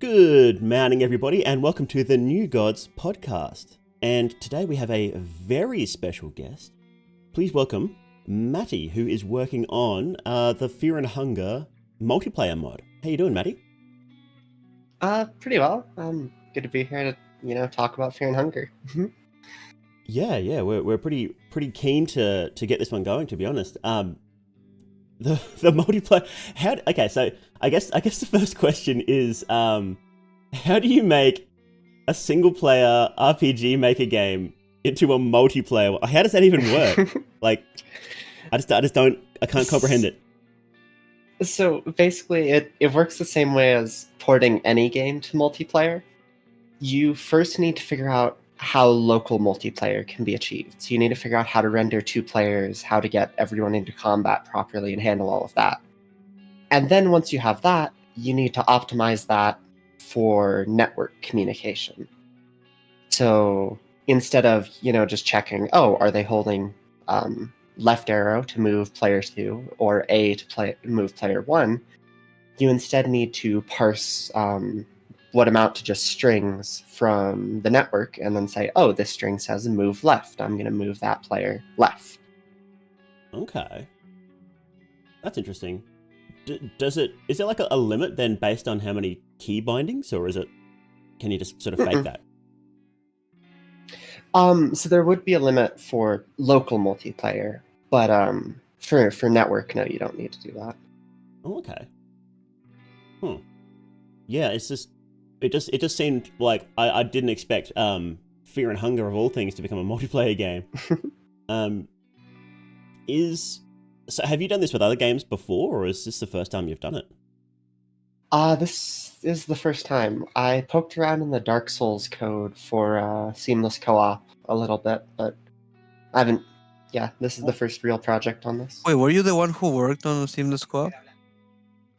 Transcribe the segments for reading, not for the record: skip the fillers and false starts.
Good morning, everybody, and welcome to the New Gods podcast. And today we have a very special guest. Please welcome Mattie, who is working on the Fear and Hunger multiplayer mod. How you doing, Mattie? Pretty well. Good to be here to, talk about Fear and Hunger. Yeah, we're pretty keen to get this one going, to be honest. The multiplayer. So I guess the first question is, how do you make a single player RPG maker game into a multiplayer? How does that even work? I can't comprehend it. So basically, it works the same way as porting any game to multiplayer. You first need to figure out how local multiplayer can be achieved. So you need to figure out how to render two players, how to get everyone into combat properly and handle all of that. And then once you have that, you need to optimize that for network communication. So instead of, just checking, are they holding left arrow to move player 2 or A to move player 1, you instead need to parse what amount to just strings from the network and then say, this string says move left. I'm going to move that player left. Okay. That's interesting. Is there like a limit then based on how many key bindings, or can you just sort of fake that? So there would be a limit for local multiplayer, but for network, no, you don't need to do that. Oh, okay. Yeah, it just seemed like I didn't expect Fear and Hunger of all things to become a multiplayer game. So have you done this with other games before, or is this the first time you've done it? This is the first time. I poked around in the Dark Souls code for seamless co-op a little bit, but I haven't. Yeah, this is the first real project on this. Wait, were you the one who worked on seamless co-op?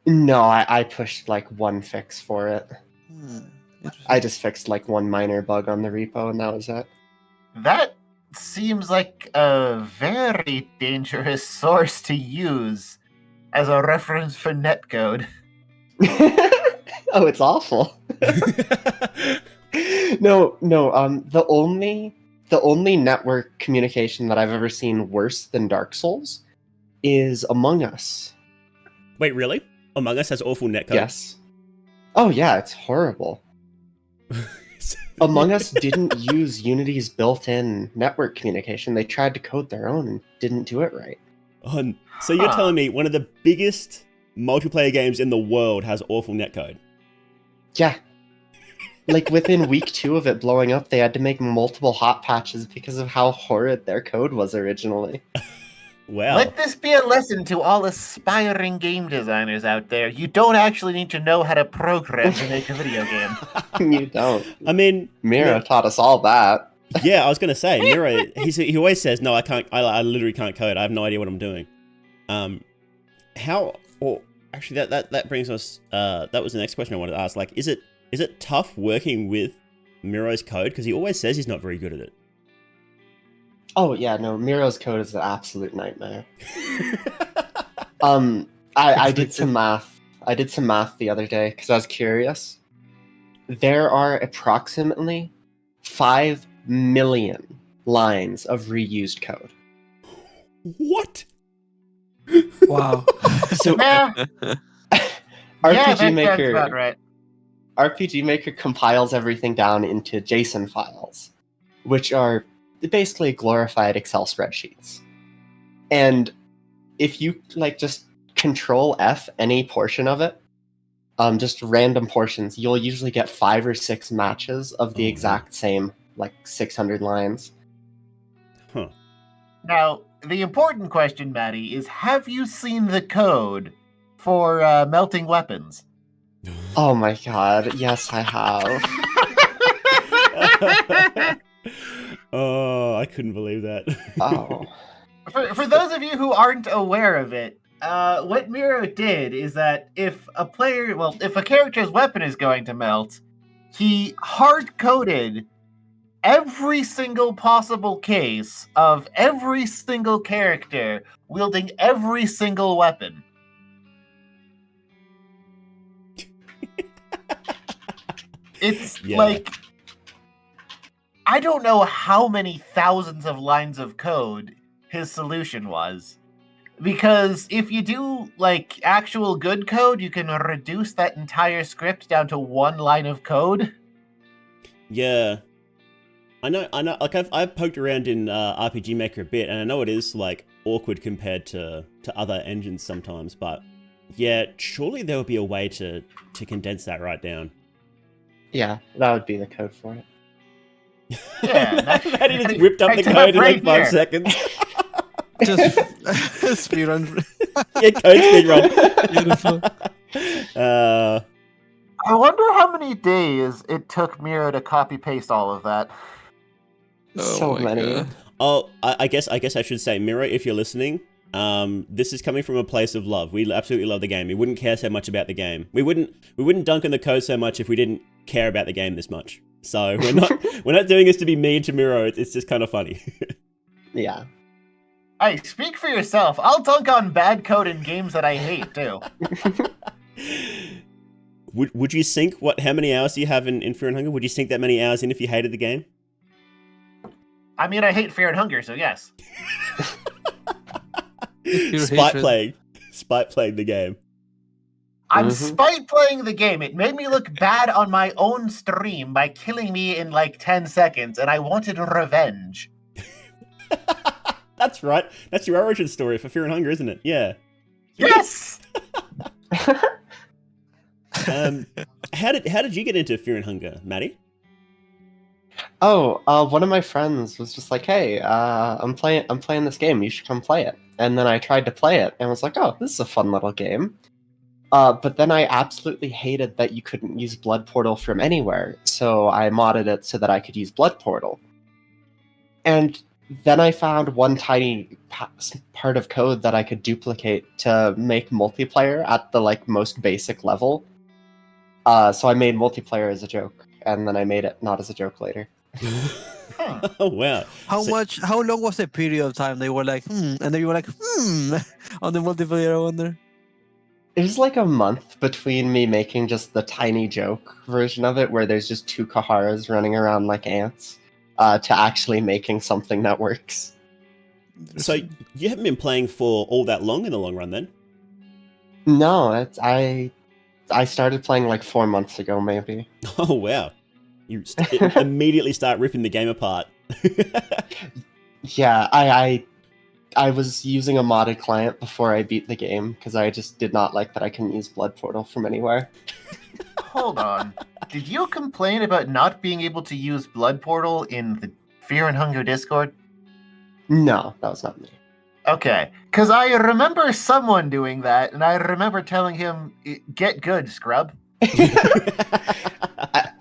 No, I pushed like one fix for it. I just fixed like one minor bug on the repo, and that was it. That seems like a very dangerous source to use as a reference for netcode. Oh, it's awful. No. The only network communication that I've ever seen worse than Dark Souls is Among Us. Wait, really? Among Us has awful netcode? Yes. Oh yeah, it's horrible. Among Us didn't use Unity's built-in network communication. They tried to code their own and didn't do it right. So you're telling me one of the biggest multiplayer games in the world has awful netcode? Yeah. Like within week 2 of it blowing up, they had to make multiple hot patches because of how horrid their code was originally. Wow. Let this be a lesson to all aspiring game designers out there. You don't actually need to know how to program to make a video game. You don't. I mean, Mira taught us all that. Yeah, I was going to say, Mira, he always says, no, I can't, I literally can't code. I have no idea what I'm doing. Actually, that brings us, that was the next question I wanted to ask. Like, is it tough working with Miro's code? Because he always says he's not very good at it. Oh yeah, no, Miro's code is an absolute nightmare. I did some math. I did some math the other day because I was curious. There are approximately 5 million lines of reused code. What? Wow. So RPG Maker, about right. RPG Maker compiles everything down into JSON files, which are basically glorified Excel spreadsheets. And if you just Control F any portion of it, just random portions, you'll usually get 5 or 6 matches of the exact same 600 lines. Huh. Now, the important question, Mattie, is have you seen the code for melting weapons? Oh my god, yes I have. Oh, I couldn't believe that. Oh. For those of you who aren't aware of it, what Miro did is that if a character's weapon is going to melt, he hard-coded every single possible case of every single character wielding every single weapon. It's Yeah. like, I don't know how many thousands of lines of code his solution was. Because if you do like actual good code, you can reduce that entire script down to one line of code. Yeah. I know. Like I've poked around in RPG Maker a bit, and I know it is like awkward compared to other engines sometimes. But yeah, surely there would be a way to condense that right down. Yeah, that would be the code for it. Yeah, Matty just whipped up the code in like 5 seconds. Just speedrun. Yeah, code speedrun. Beautiful. I wonder how many days it took Miro to copy paste all of that. So my many. God. Oh, I guess I should say, Miro, if you're listening, this is coming from a place of love. We absolutely love the game. We wouldn't care so much about the game. We wouldn't dunk on the code so much if we didn't care about the game this much. So we're not doing this to be mean to Miro. It's just kind of funny. Yeah. Hey, speak for yourself. I'll dunk on bad code in games that I hate too. Would you sink how many hours do you have in Fear and Hunger? Would you sink that many hours in if you hated the game? I mean, I hate Fear and Hunger, so yes. Spite playing the game. I'm spite playing the game. It made me look bad on my own stream by killing me in like 10 seconds, and I wanted revenge. That's right. That's your origin story for Fear and Hunger, isn't it? Yeah. Yes! How did you get into Fear and Hunger, Matty? Oh, one of my friends was just like, "Hey, I'm playing this game. You should come play it." And then I tried to play it, and was like, "Oh, this is a fun little game." But then I absolutely hated that you couldn't use Blood Portal from anywhere, so I modded it so that I could use Blood Portal. And then I found one tiny part of code that I could duplicate to make multiplayer at the most basic level. So I made multiplayer as a joke, and then I made it not as a joke later. Oh wow! How long was the period of time they were like, and then you were like, on the multiplayer? I wonder. It was like a month between me making just the tiny joke version of it, where there's just two Kaharas running around like ants, to actually making something that works. So you haven't been playing for all that long in the long run, then? No, I started playing like 4 months ago, maybe. Oh wow! You immediately start ripping the game apart. Yeah, I was using a modded client before I beat the game because I just did not like that I couldn't use Blood Portal from anywhere. Hold on. Did you complain about not being able to use Blood Portal in the Fear and Hunger Discord? No, that was not me. Okay, because I remember someone doing that, and I remember telling him, "Get good, scrub."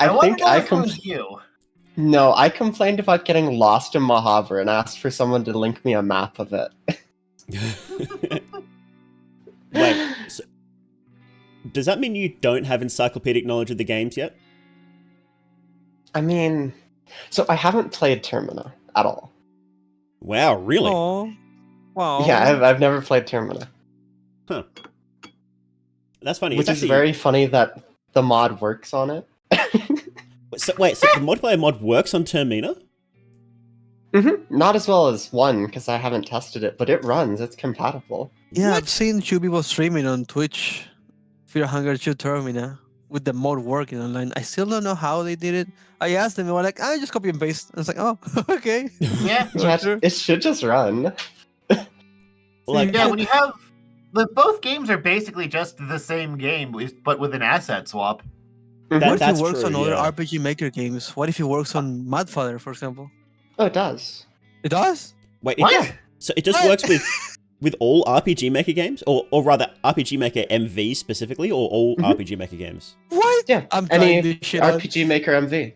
I think wonder if it was you. No, I complained about getting lost in Mojave and asked for someone to link me a map of it. Wait, so does that mean you don't have encyclopedic knowledge of the games yet? I mean, so I haven't played Termina at all. Wow, really? Oh, wow. Yeah, I've never played Termina. Huh. That's funny. Which It's is very funny that the mod works on it. So the multiplayer mod works on Termina? Not as well as 1, because I haven't tested it, but it runs. It's compatible. Yeah, What? I've seen two people streaming on Twitch, Fear Hunger 2 Termina, with the mod working online. I still don't know how they did it. I asked them, they were like, I just copy and paste. I was like, oh, okay. Yeah. Yeah, Sure. it should just run. Like, Yeah, when you have... both games are basically just the same game, but with an asset swap. What if that's it works true, on other yeah. RPG Maker games? What if it works on Madfather, for example? Oh, it does. It does? Wait, What? So it just What? works with all RPG Maker games, or rather RPG Maker MV specifically, or all RPG Maker games? What? Yeah, I'm any trying this shit out. RPG Maker MV.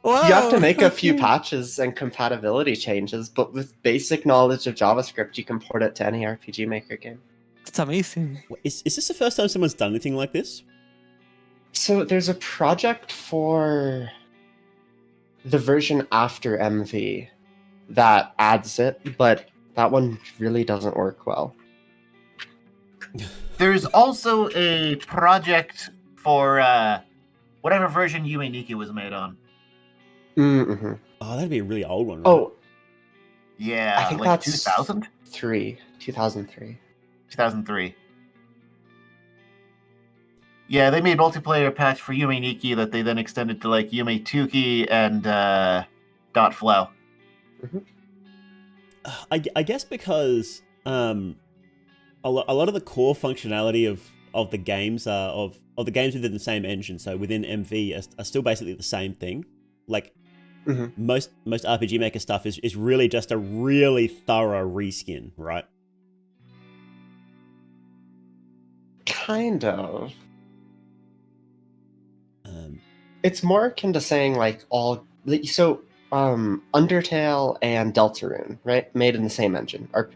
Wow. You have to make a few patches and compatibility changes, but with basic knowledge of JavaScript, you can port it to any RPG Maker game. It's amazing. Wait, is this the first time someone's done anything like this? So there's a project for the version after MV that adds it, but that one really doesn't work well. There's also a project for whatever version Yume Nikki was made on. Mm-hmm. Oh, that'd be a really old one, right? Oh, Yeah, I think like that's 2000? 2003. 2003. Yeah, they made multiplayer patch for Yume Nikki that they then extended to like Yume Tuki and Dot Flow. I guess because a lot of the core functionality of the games of the games within the same engine, so within MV, are still basically the same thing. Like most RPG Maker stuff is really just a really thorough reskin, right? Kind of. It's more akin to saying like Undertale and Deltarune, right? Made in the same engine, or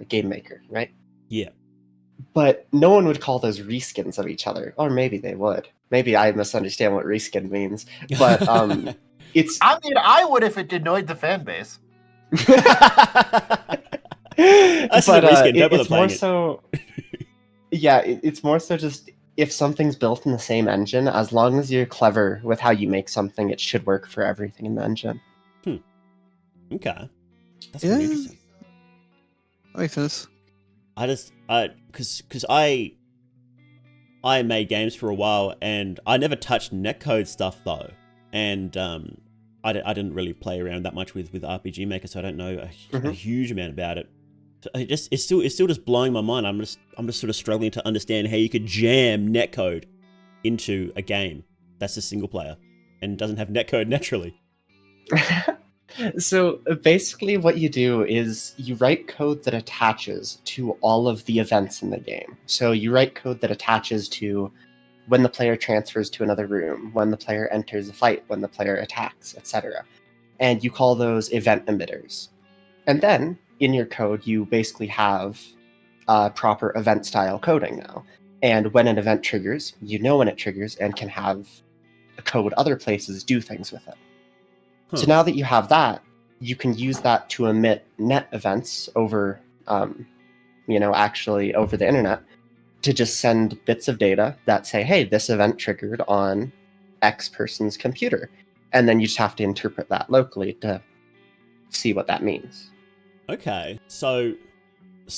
game maker, right? Yeah. But no one would call those reskins of each other, or maybe they would. Maybe I misunderstand what reskin means, but it's. I mean, I would if it denoyed the fan base. It's more so. Yeah, it's more so just if something's built in the same engine, as long as you're clever with how you make something, it should work for everything in the engine. Okay. That's pretty interesting. Makes sense. Because I made games for a while, and I never touched netcode stuff though, and I didn't really play around that much with RPG Maker, so I don't know a huge amount about it. So it's still just blowing my mind. I'm just sort of struggling to understand how you could jam netcode into a game that's a single player and doesn't have netcode naturally. So basically what you do is you write code that attaches to all of the events in the game. So you write code that attaches to when the player transfers to another room, when the player enters a fight, when the player attacks, etc. And you call those event emitters. And then in your code, you basically have proper event style coding now. And when an event triggers, you know when it triggers and can have a code other places do things with it. So now that you have that, you can use that to emit net events over, actually over the internet, to just send bits of data that say, hey, this event triggered on X person's computer. And then you just have to interpret that locally to see what that means. Okay, so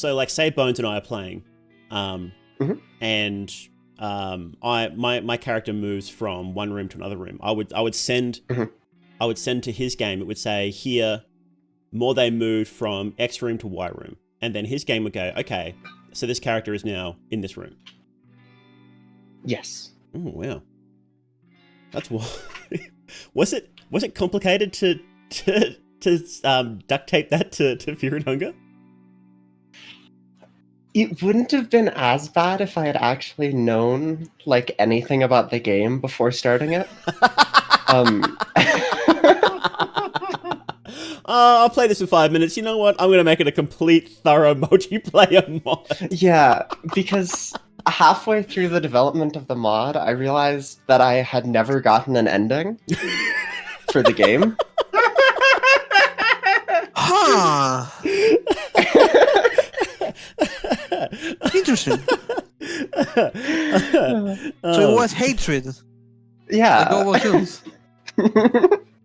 like say Bones and I are playing, and my character moves from one room to another room. I would send to his game. It would say here, Morday moved from X room to Y room, and then his game would go, okay, so this character is now in this room. Yes. Oh wow, that's was it complicated to duct tape that to Fear and Hunger? It wouldn't have been as bad if I had actually known like anything about the game before starting it. I'll play this for 5 minutes. You know what? I'm going to make it a complete, thorough multiplayer mod. Yeah, because halfway through the development of the mod, I realized that I had never gotten an ending for the game. Huh. Interesting. So it was hatred. Yeah.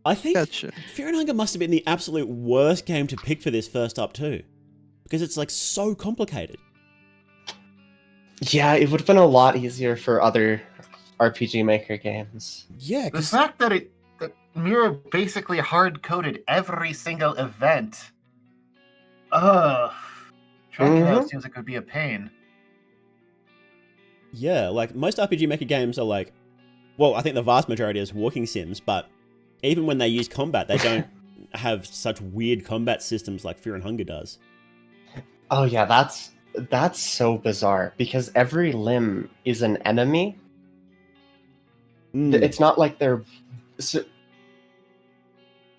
I think Gotcha. Fear and Hunger must have been the absolute worst game to pick for this first up too, because it's like so complicated. Yeah, it would have been a lot easier for other RPG Maker games. Yeah, The fact that Mira basically hard-coded every single event. Tracking that seems like it would be a pain. yeah, like most RPG Maker games are like, well, I think the vast majority is walking sims, but even when they use combat, they don't have such weird combat systems like Fear and Hunger does. Oh yeah, that's so bizarre because every limb is an enemy. It's not like they're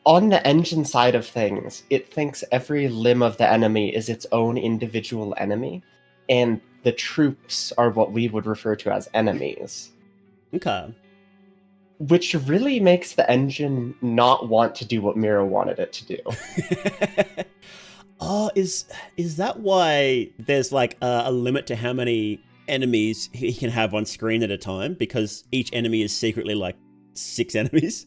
on the engine side of things. It thinks every limb of the enemy is its own individual enemy, and the troops are what we would refer to as enemies. Okay. Which really makes the engine not want to do what Mira wanted it to do. Oh, is that why there's like a limit to how many enemies he can have on screen at a time? Because each enemy is secretly like 6 enemies.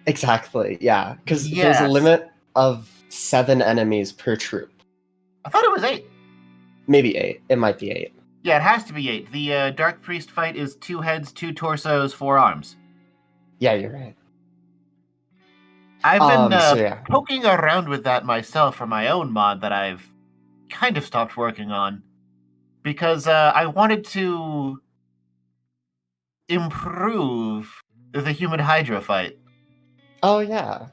Exactly, yeah. Because there's Yes. a limit of 7 enemies per troop. I thought it was 8. Maybe 8. It might be 8. Yeah, it has to be 8. The Dark Priest fight is 2 heads, 2 torsos, 4 arms. Yeah, you're right. I've been So yeah. poking around with that myself for my own mod that I've kind of stopped working on. Because I wanted to improve the human Hydra fight Oh yeah.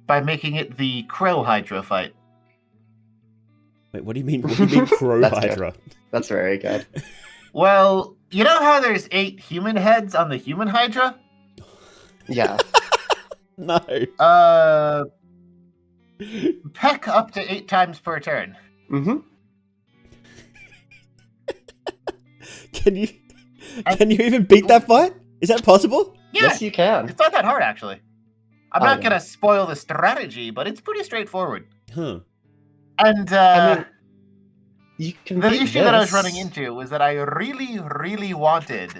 by making it the Crow Hydra fight. Wait, what do you mean? What do you mean Crow That's good. Hydra? That's very good. Well, you know how there's 8 human heads on the human Hydra? Yeah. No. Peck up to 8 times per turn. Mm-hmm. Can you even beat that fight? Is that possible? Yeah, Yes, you can. it's not that hard, actually. I'm Oh, not yeah. going to spoil the strategy, but it's pretty straightforward. Huh. And I mean, you can the beat issue that I was this. running into was that I really, really wanted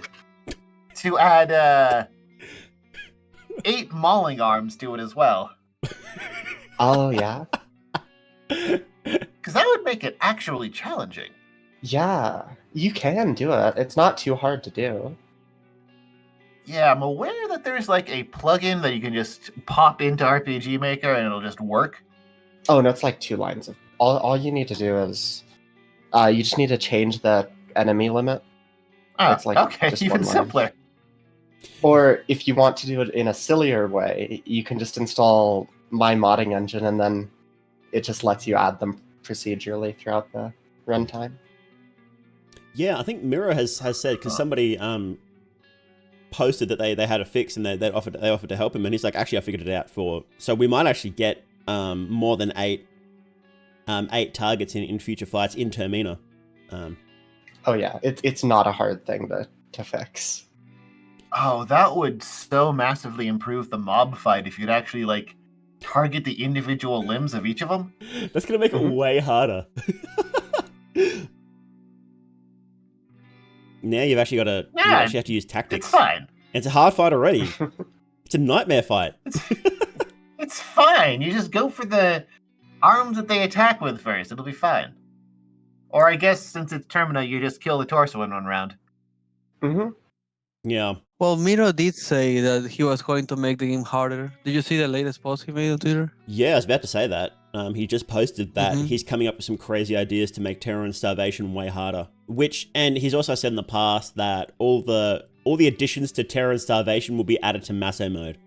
to add 8 mauling arms to it as well. Oh yeah. Because that would make it actually challenging. Yeah. You can do it. It's not too hard to do. Yeah, I'm aware that there's like a plugin that you can just pop into RPG Maker and it'll just work. Oh no, it's like 2 lines of all you need to do is you just need to change the enemy limit. Oh, It's like okay, just even one line. simpler. Or if you want to do it in a sillier way, you can just install my modding engine and then it just lets you add them procedurally throughout the runtime. Yeah, I think Miro has said, because somebody posted that they had a fix and they offered to help him, and he's like, actually I figured it out so we might actually get more than 8 targets in future fights in Termina. Oh yeah, it's not a hard thing to fix. Oh, that would so massively improve the mob fight if you'd actually like target the individual limbs of each of them. That's gonna make it way harder. Now you've actually got to you Yeah, actually have to use tactics. It's fine. And it's a hard fight already. It's a nightmare fight. It's fine. You just go for the arms that they attack with first. It'll be fine. Or I guess since it's Termina, you just kill the torso in one round. Mm-hmm. Yeah. Well, Miro did say that he was going to make the game harder. Did you see the latest post he made on Twitter? Yeah, I was about to say that. He just posted that Mhm. he's coming up with some crazy ideas to make Terror and Starvation way harder. And he's also said in the past that all the additions to Terror and Starvation will be added to Masso mode.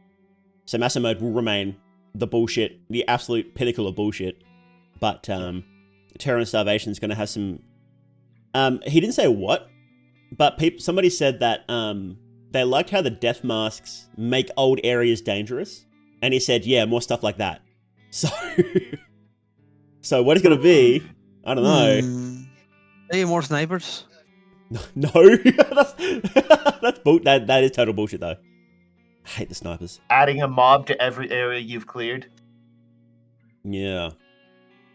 So Masso mode will remain the bullshit, the absolute pinnacle of bullshit. But Terror and Starvation is going to have some. He didn't say what, but somebody said that they liked how the death masks make old areas dangerous, and he said, "Yeah, more stuff like that." So what it's gonna be, I don't know. Hey, more snipers? No, that is total bullshit though. I hate the snipers. Adding a mob to every area you've cleared. Yeah,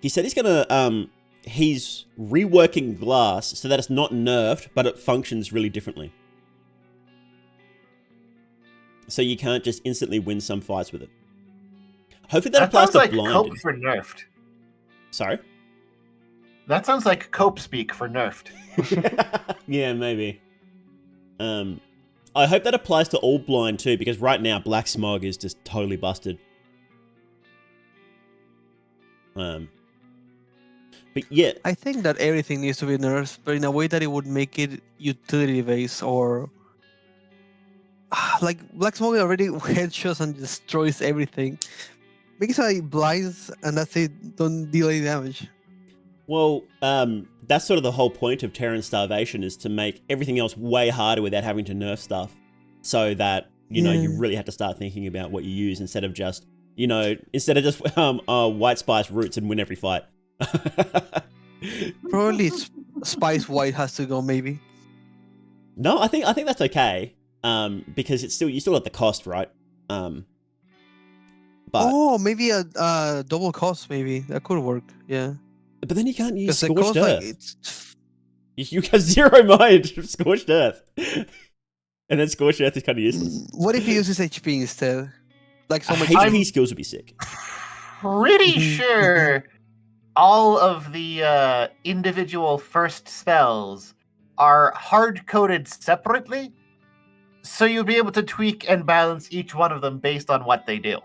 he said he's gonna he's reworking glass so that it's not nerfed, but it functions really differently. So you can't just instantly win some fights with it. Hopefully that applies sounds to like blind. cope for nerfed. Sorry? That sounds like cope speak for nerfed. Yeah, maybe. I hope that applies to all blind too, because right now Black Smog is just totally busted. But yeah, I think that everything needs to be nerfed, but in a way that it would make it utility based or like Black Smoke already headshots and destroys everything. Because I blinds and that's it, don't deal any damage. well, that's sort of the whole point of Terran Starvation, is to make everything else way harder without having to nerf stuff, so that you really have to start thinking about what you use instead of just white spice roots and win every fight. Probably Spice White has to go, maybe. No, I think that's okay. Because you still have the cost, right? But Oh, maybe a double cost, maybe. That could work, yeah. but then you can't use Because the Scorched cost, Earth. like, it's... You have zero mind of Scorched Earth. And then Scorched Earth is kind of useless. What if he uses HP instead? Like so much HP skills would be sick. Pretty sure all of the individual first spells are hard-coded separately, so you'll be able to tweak and balance each one of them based on what they do.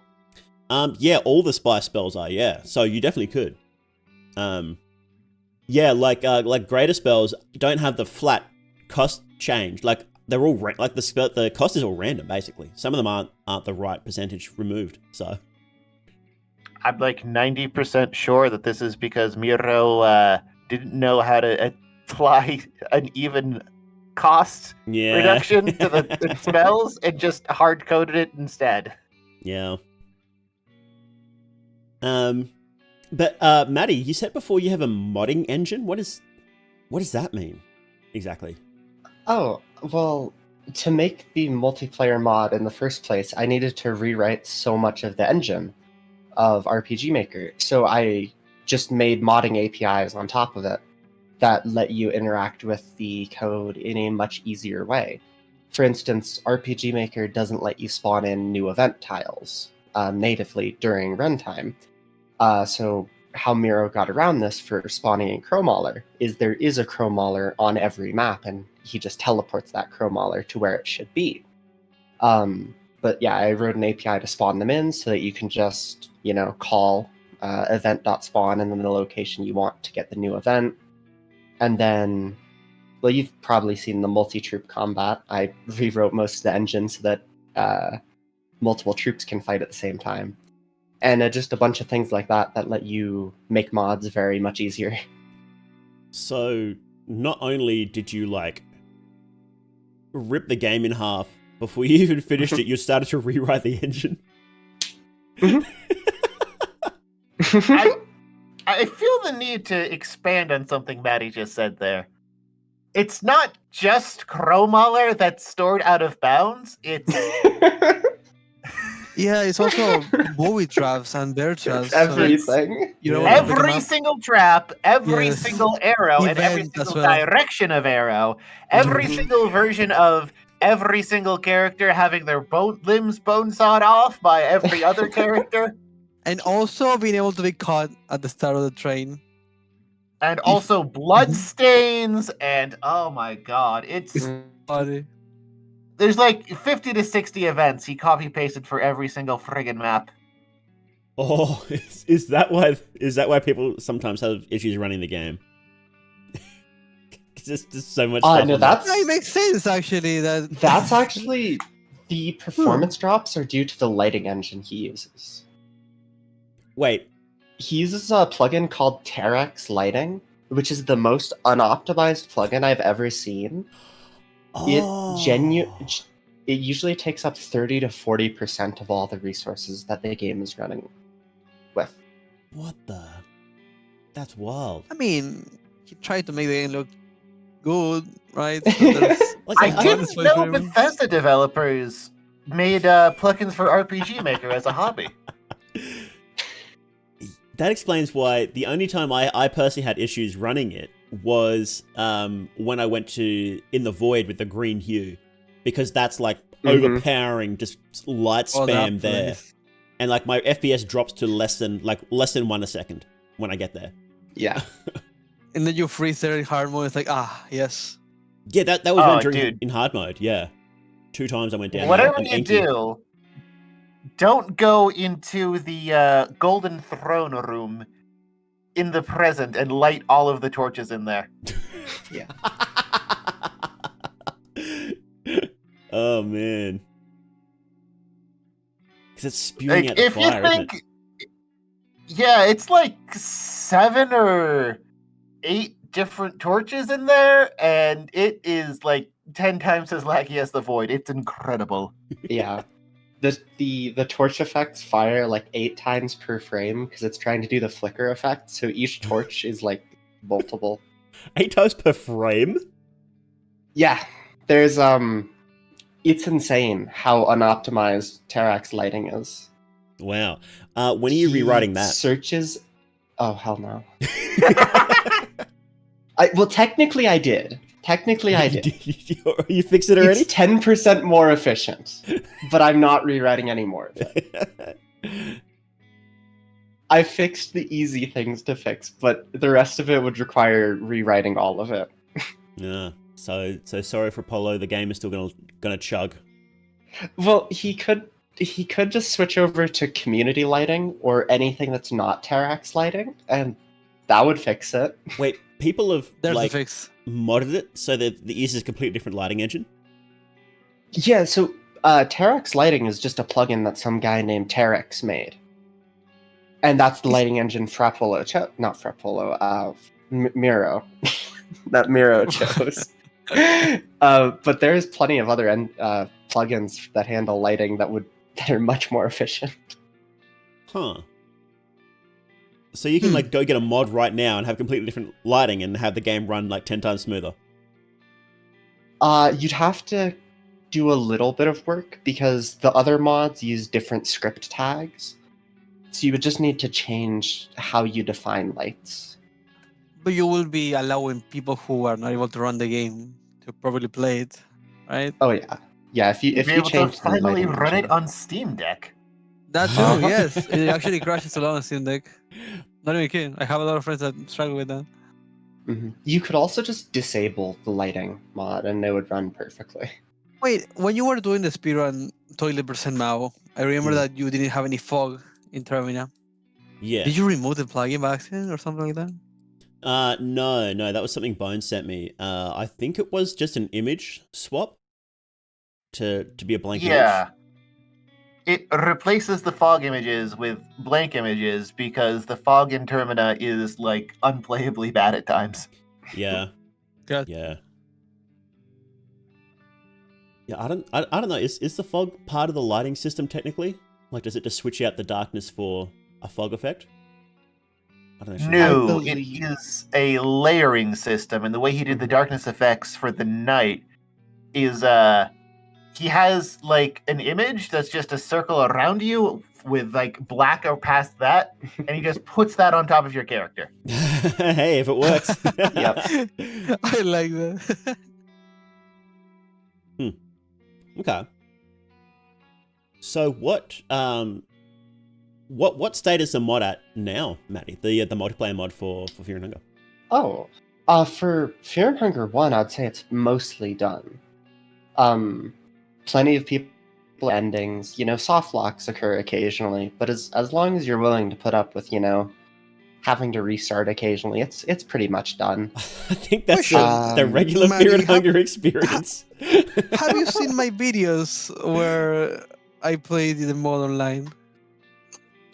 Yeah, all the spy spells are, yeah. So you definitely could. Yeah, like greater spells don't have the flat cost change. Like they're all like the cost is all random basically. Some of them aren't the right percentage removed. So I'm like 90% sure that this is because Miro didn't know how to apply an even cost reduction to the spells and just hard coded it instead. Yeah. But Mattie, you said before you have a modding engine. What does that mean exactly? Oh, well, to make the multiplayer mod in the first place, I needed to rewrite so much of the engine of RPG Maker. So I just made modding APIs on top of it that let you interact with the code in a much easier way. For instance, RPG Maker doesn't let you spawn in new event tiles natively during runtime. So how Miro got around this for spawning in Crowmauler is there is a Crowmauler on every map, and he just teleports that Crowmauler to where it should be. But yeah, I wrote an API to spawn them in so that you can just, call event.spawn and then the location you want to get the new event. And then, well, you've probably seen the multi-troop combat. I rewrote most of the engine so that multiple troops can fight at the same time. And just a bunch of things like that let you make mods very much easier. So not only did you rip the game in half before you even finished it, you started to rewrite the engine. I feel the need to expand on something Mattie just said there. It's not just Crowmauler that's stored out of bounds. It's Yeah, it's also booby traps and bear traps. It's everything. Every single trap, every Yes. single arrow, and every Event as single well. direction of arrow, every single version of every single character having their limbs bone sawed off by every other character. And also being able to be caught at the start of the train. And also blood stains, and oh my god, it's Buddy. there's like 50 to 60 events he copy pasted for every single friggin' map. Oh, is that why people sometimes have issues running the game? There's just so much stuff. No, on that's Yeah, it makes sense actually. that's actually the performance drops are due to the lighting engine he uses. Wait, He uses a plugin called Terex Lighting, which is the most unoptimized plugin I've ever seen. It usually takes up 30 to 40% of all the resources that the game is running with. What the? That's wild. I mean, he tried to make the game look good, right? So there's I some didn't satisfaction know for him. Bethesda developers made plugins for RPG Maker as a hobby. That explains why the only time I personally had issues running it was when I went to In the Void with the green hue, because that's overpowering, just light Oh, that spam there, place. and my FPS drops to less than 1 a second when I get there. Yeah. And then you freeze there in hard mode. It's like, yes. Yeah, that was Oh, when during dude. in hard mode. Yeah, 2 times I went down. Whatever there, you and do, don't go into the Golden Throne room in the present and light all of the torches in there. Yeah. Oh man, because it's spewing Like, out the if fire, you isn't think, yeah, it's like 7 or 8 different torches in there, and it is like 10 times as laggy as the Void. It's incredible. Yeah. The torch effects fire 8 times per frame because it's trying to do the flicker effect, so each torch is multiple. it? 8 times per frame. Yeah. There's it's insane how unoptimized Terex lighting is. Wow. When are you rewriting that? Searches. Oh hell no. Well, technically I did. Technically, I did. You fixed it already? It's 10% more efficient, but I'm not rewriting any more of it. I fixed the easy things to fix, but the rest of it would require rewriting all of it. Yeah. So sorry for Polo. The game is still gonna chug. Well, he could just switch over to community lighting or anything that's not Terrax lighting, and that would fix it. Wait, people have There's like the fix. modded it so that the uses a completely different lighting engine. Yeah, so Terrax lighting is just a plugin that some guy named Terex made. And that's the lighting engine Frapolo not Frapolo, Miro. That Miro chose. But there's plenty of other plugins that handle lighting that are much more efficient. Huh. So you can like go get a mod right now and have completely different lighting and have the game run like 10 times smoother. You'd have to do a little bit of work because the other mods use different script tags. So you would just need to change how you define lights. But you will be allowing people who are not able to run the game to probably play it, right? Oh yeah, yeah. If you Be able to change the finally lighting run engine. it on Steam Deck. That too, yes. It actually crashes a lot on Steam Deck. Not even kidding. I have a lot of friends that struggle with that. Mhm. You could also just disable the lighting mod and it would run perfectly. Wait, when you were doing the speedrun Toilet percent Mao, I remember Hmm. that you didn't have any fog in Termina. Yeah. Did you remove the plugin by accident or something like that? No, that was something Bone sent me. I think it was just an image swap to be a blank image. Yeah. It replaces the fog images with blank images because the fog in Termina is like unplayably bad at times. Yeah. Good. Yeah. Yeah, I don't know. Is the fog part of the lighting system technically? Like, does it just switch out the darkness for a fog effect? I don't know. No, it believe- is a layering system, and the way he did the darkness effects for the night is he has like an image that's just a circle around you with like black or past that, and he just puts that on top of your character. Hey, if it works. Yep. I like that. Okay. So what state is the mod at now, Matty? The multiplayer mod for Fear and Hunger. Oh, for Fear and Hunger 1, I'd say it's mostly done. Plenty of people endings, soft locks occur occasionally, but as long as you're willing to put up with, having to restart occasionally, it's pretty much done. I think that's the regular Matty, Fear and Hunger experience. Have you seen my videos where I played the mod online?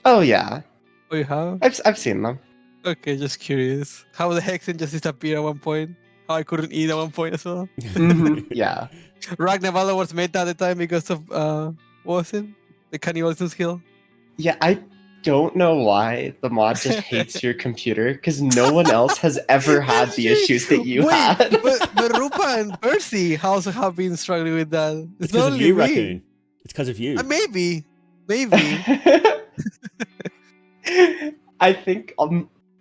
Oh yeah, Oh, you have? I've seen them. Okay, just curious. How the Hexen just disappeared at one point? How I couldn't eat at one point as well? Yeah. Ragnavala was meta at the time because of, what was it? The cannibalism skill? Yeah, I don't know why the mod just hates your computer, because no one else has ever had the issues that you Wait, had. but Rupa and Percy also have been struggling with that. It's not because of only you, me. Raccoon. It's because of you. Maybe. I think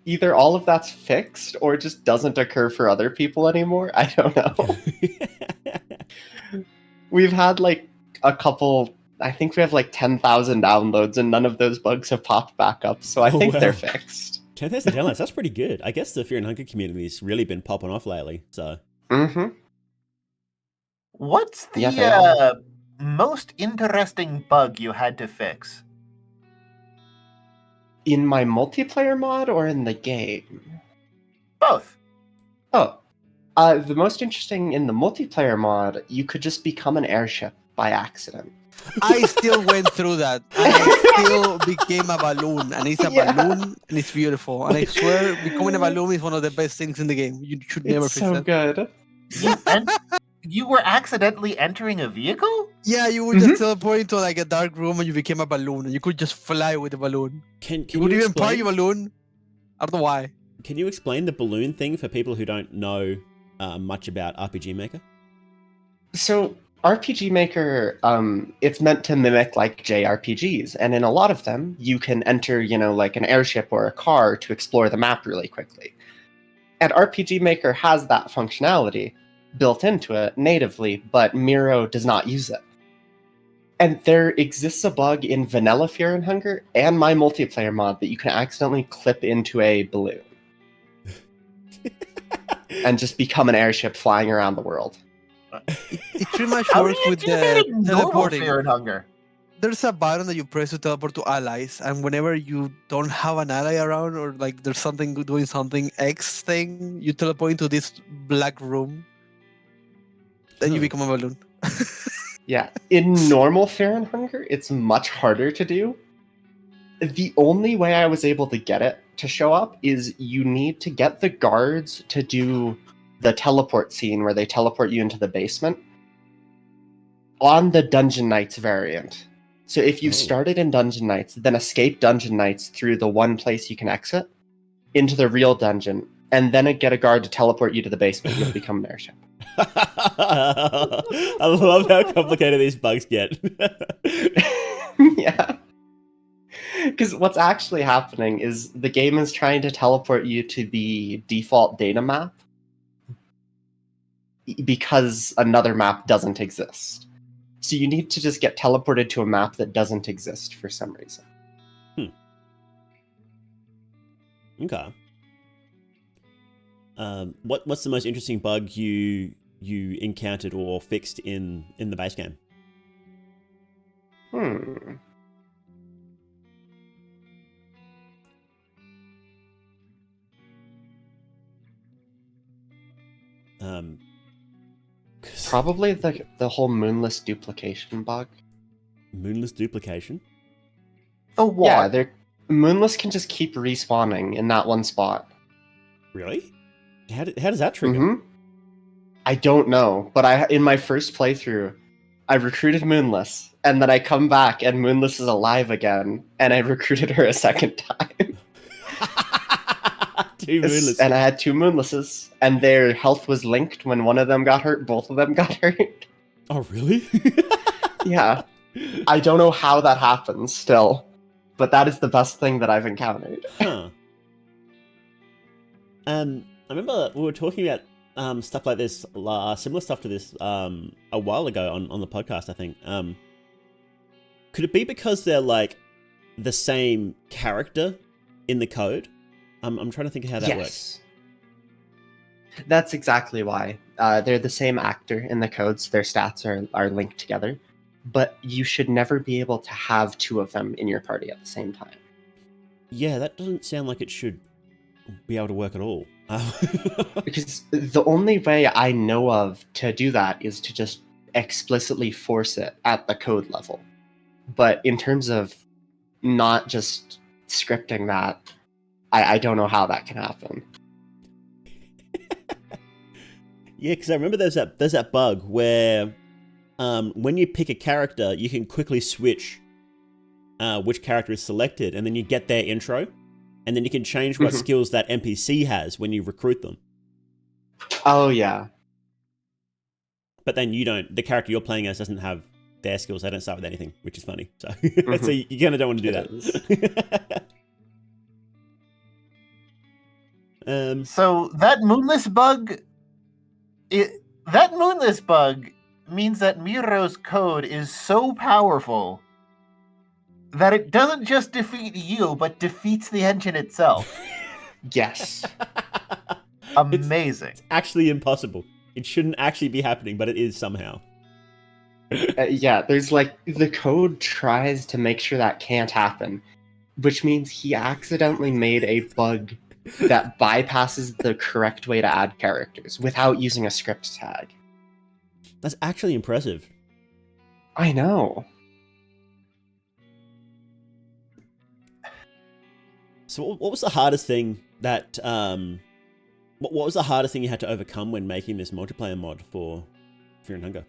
either all of that's fixed or just doesn't occur for other people anymore. I don't know. We've had like a couple. I think we have like 10,000 downloads, and none of those bugs have popped back up. So I think they're fixed. 10,000 downloads. That's pretty good. I guess the Fear and Hunger community's really been popping off lately. So Mm-hmm. What's Yeah, they the most interesting bug you had to fix? In my multiplayer mod or in the game? Both. Oh, the most interesting in the multiplayer mod, you could just become an airship by accident. I still went through that. And I still became a balloon. And it's a Yeah. balloon and it's beautiful. And I swear, becoming a balloon is one of the best things in the game. You should never It's fix so that. good. You were accidentally entering a vehicle? Yeah, you would just teleport into like a dark room and you became a balloon. And you could just fly with the balloon. can You would you even park explain? your balloon. I don't know why. Can you explain the balloon thing for people who don't know much about RPG Maker? So RPG Maker, it's meant to mimic like JRPGs, and in a lot of them, you can enter, like an airship or a car to explore the map really quickly. And RPG Maker has that functionality, built into it natively, but Miro does not use it. And there exists a bug in vanilla Fear and Hunger and my multiplayer mod that you can accidentally clip into a balloon and just become an airship flying around the world. It pretty much How do works you with do that the in normal teleporting. Fear and Hunger? There's a button that you press to teleport to allies, and whenever you don't have an ally around, or like there's something doing something X thing, you teleport into this black room. Then you Huh. become a balloon. Yeah, in normal Fear and Hunger, it's much harder to do. The only way I was able to get it to show up is you need to get the guards to do the teleport scene where they teleport you into the basement on the Dungeon Knights variant. So if you've Oh. started in Dungeon Knights, then escape Dungeon Knights through the one place you can exit into the real dungeon, and then get a guard to teleport you to the basement, you'll become an airship. I love how complicated these bugs get. Yeah. Because what's actually happening is the game is trying to teleport you to the default data map because another map doesn't exist. So you need to just get teleported to a map that doesn't exist for some reason. Okay. What's the most interesting bug you encountered or fixed in the base game? Um, Probably the whole moonless duplication bug. Moonless duplication. The what? Yeah, moonless can just keep respawning in that one spot. Really? How does that trigger? Mhm. I don't know, but in my first playthrough, I recruited Moonless, and then I come back and Moonless is alive again, and I recruited her a second time. Two moonless. And I had two Moonlesses, and their health was linked. When one of them got hurt, both of them got hurt. Oh, really? Yeah. I don't know how that happens still, but that is the best thing that I've encountered. Huh. I remember we were talking about stuff like this, similar stuff to this, a while ago on the podcast, I think. Could it be because they're like the same character in the code? I'm trying to think of how that works. That's exactly why. They're the same actor in the codes. Their stats are linked together. But you should never be able to have two of them in your party at the same time. Yeah, that doesn't sound like it should be able to work at all. Because the only way I know of to do that is to just explicitly force it at the code level. But in terms of not just scripting that, I don't know how that can happen. Yeah, because I remember there's that bug where when you pick a character, you can quickly switch which character is selected, and then you get their intro, and then you can change what skills that NPC has when you recruit them. Oh, yeah. But then the character you're playing as doesn't have their skills. They don't start with anything, which is funny. So, so you kind of don't want to do that. So that moonless bug means that Miro's code is so powerful that it doesn't just defeat you, but defeats the engine itself. Yes. Amazing. It's actually impossible. It shouldn't actually be happening, but it is somehow. Yeah, there's the code tries to make sure that can't happen, which means he accidentally made a bug that bypasses the correct way to add characters without using a script tag. That's actually impressive. I know. So what was the hardest thing that what was the hardest thing you had to overcome when making this multiplayer mod for Fear and Hunger?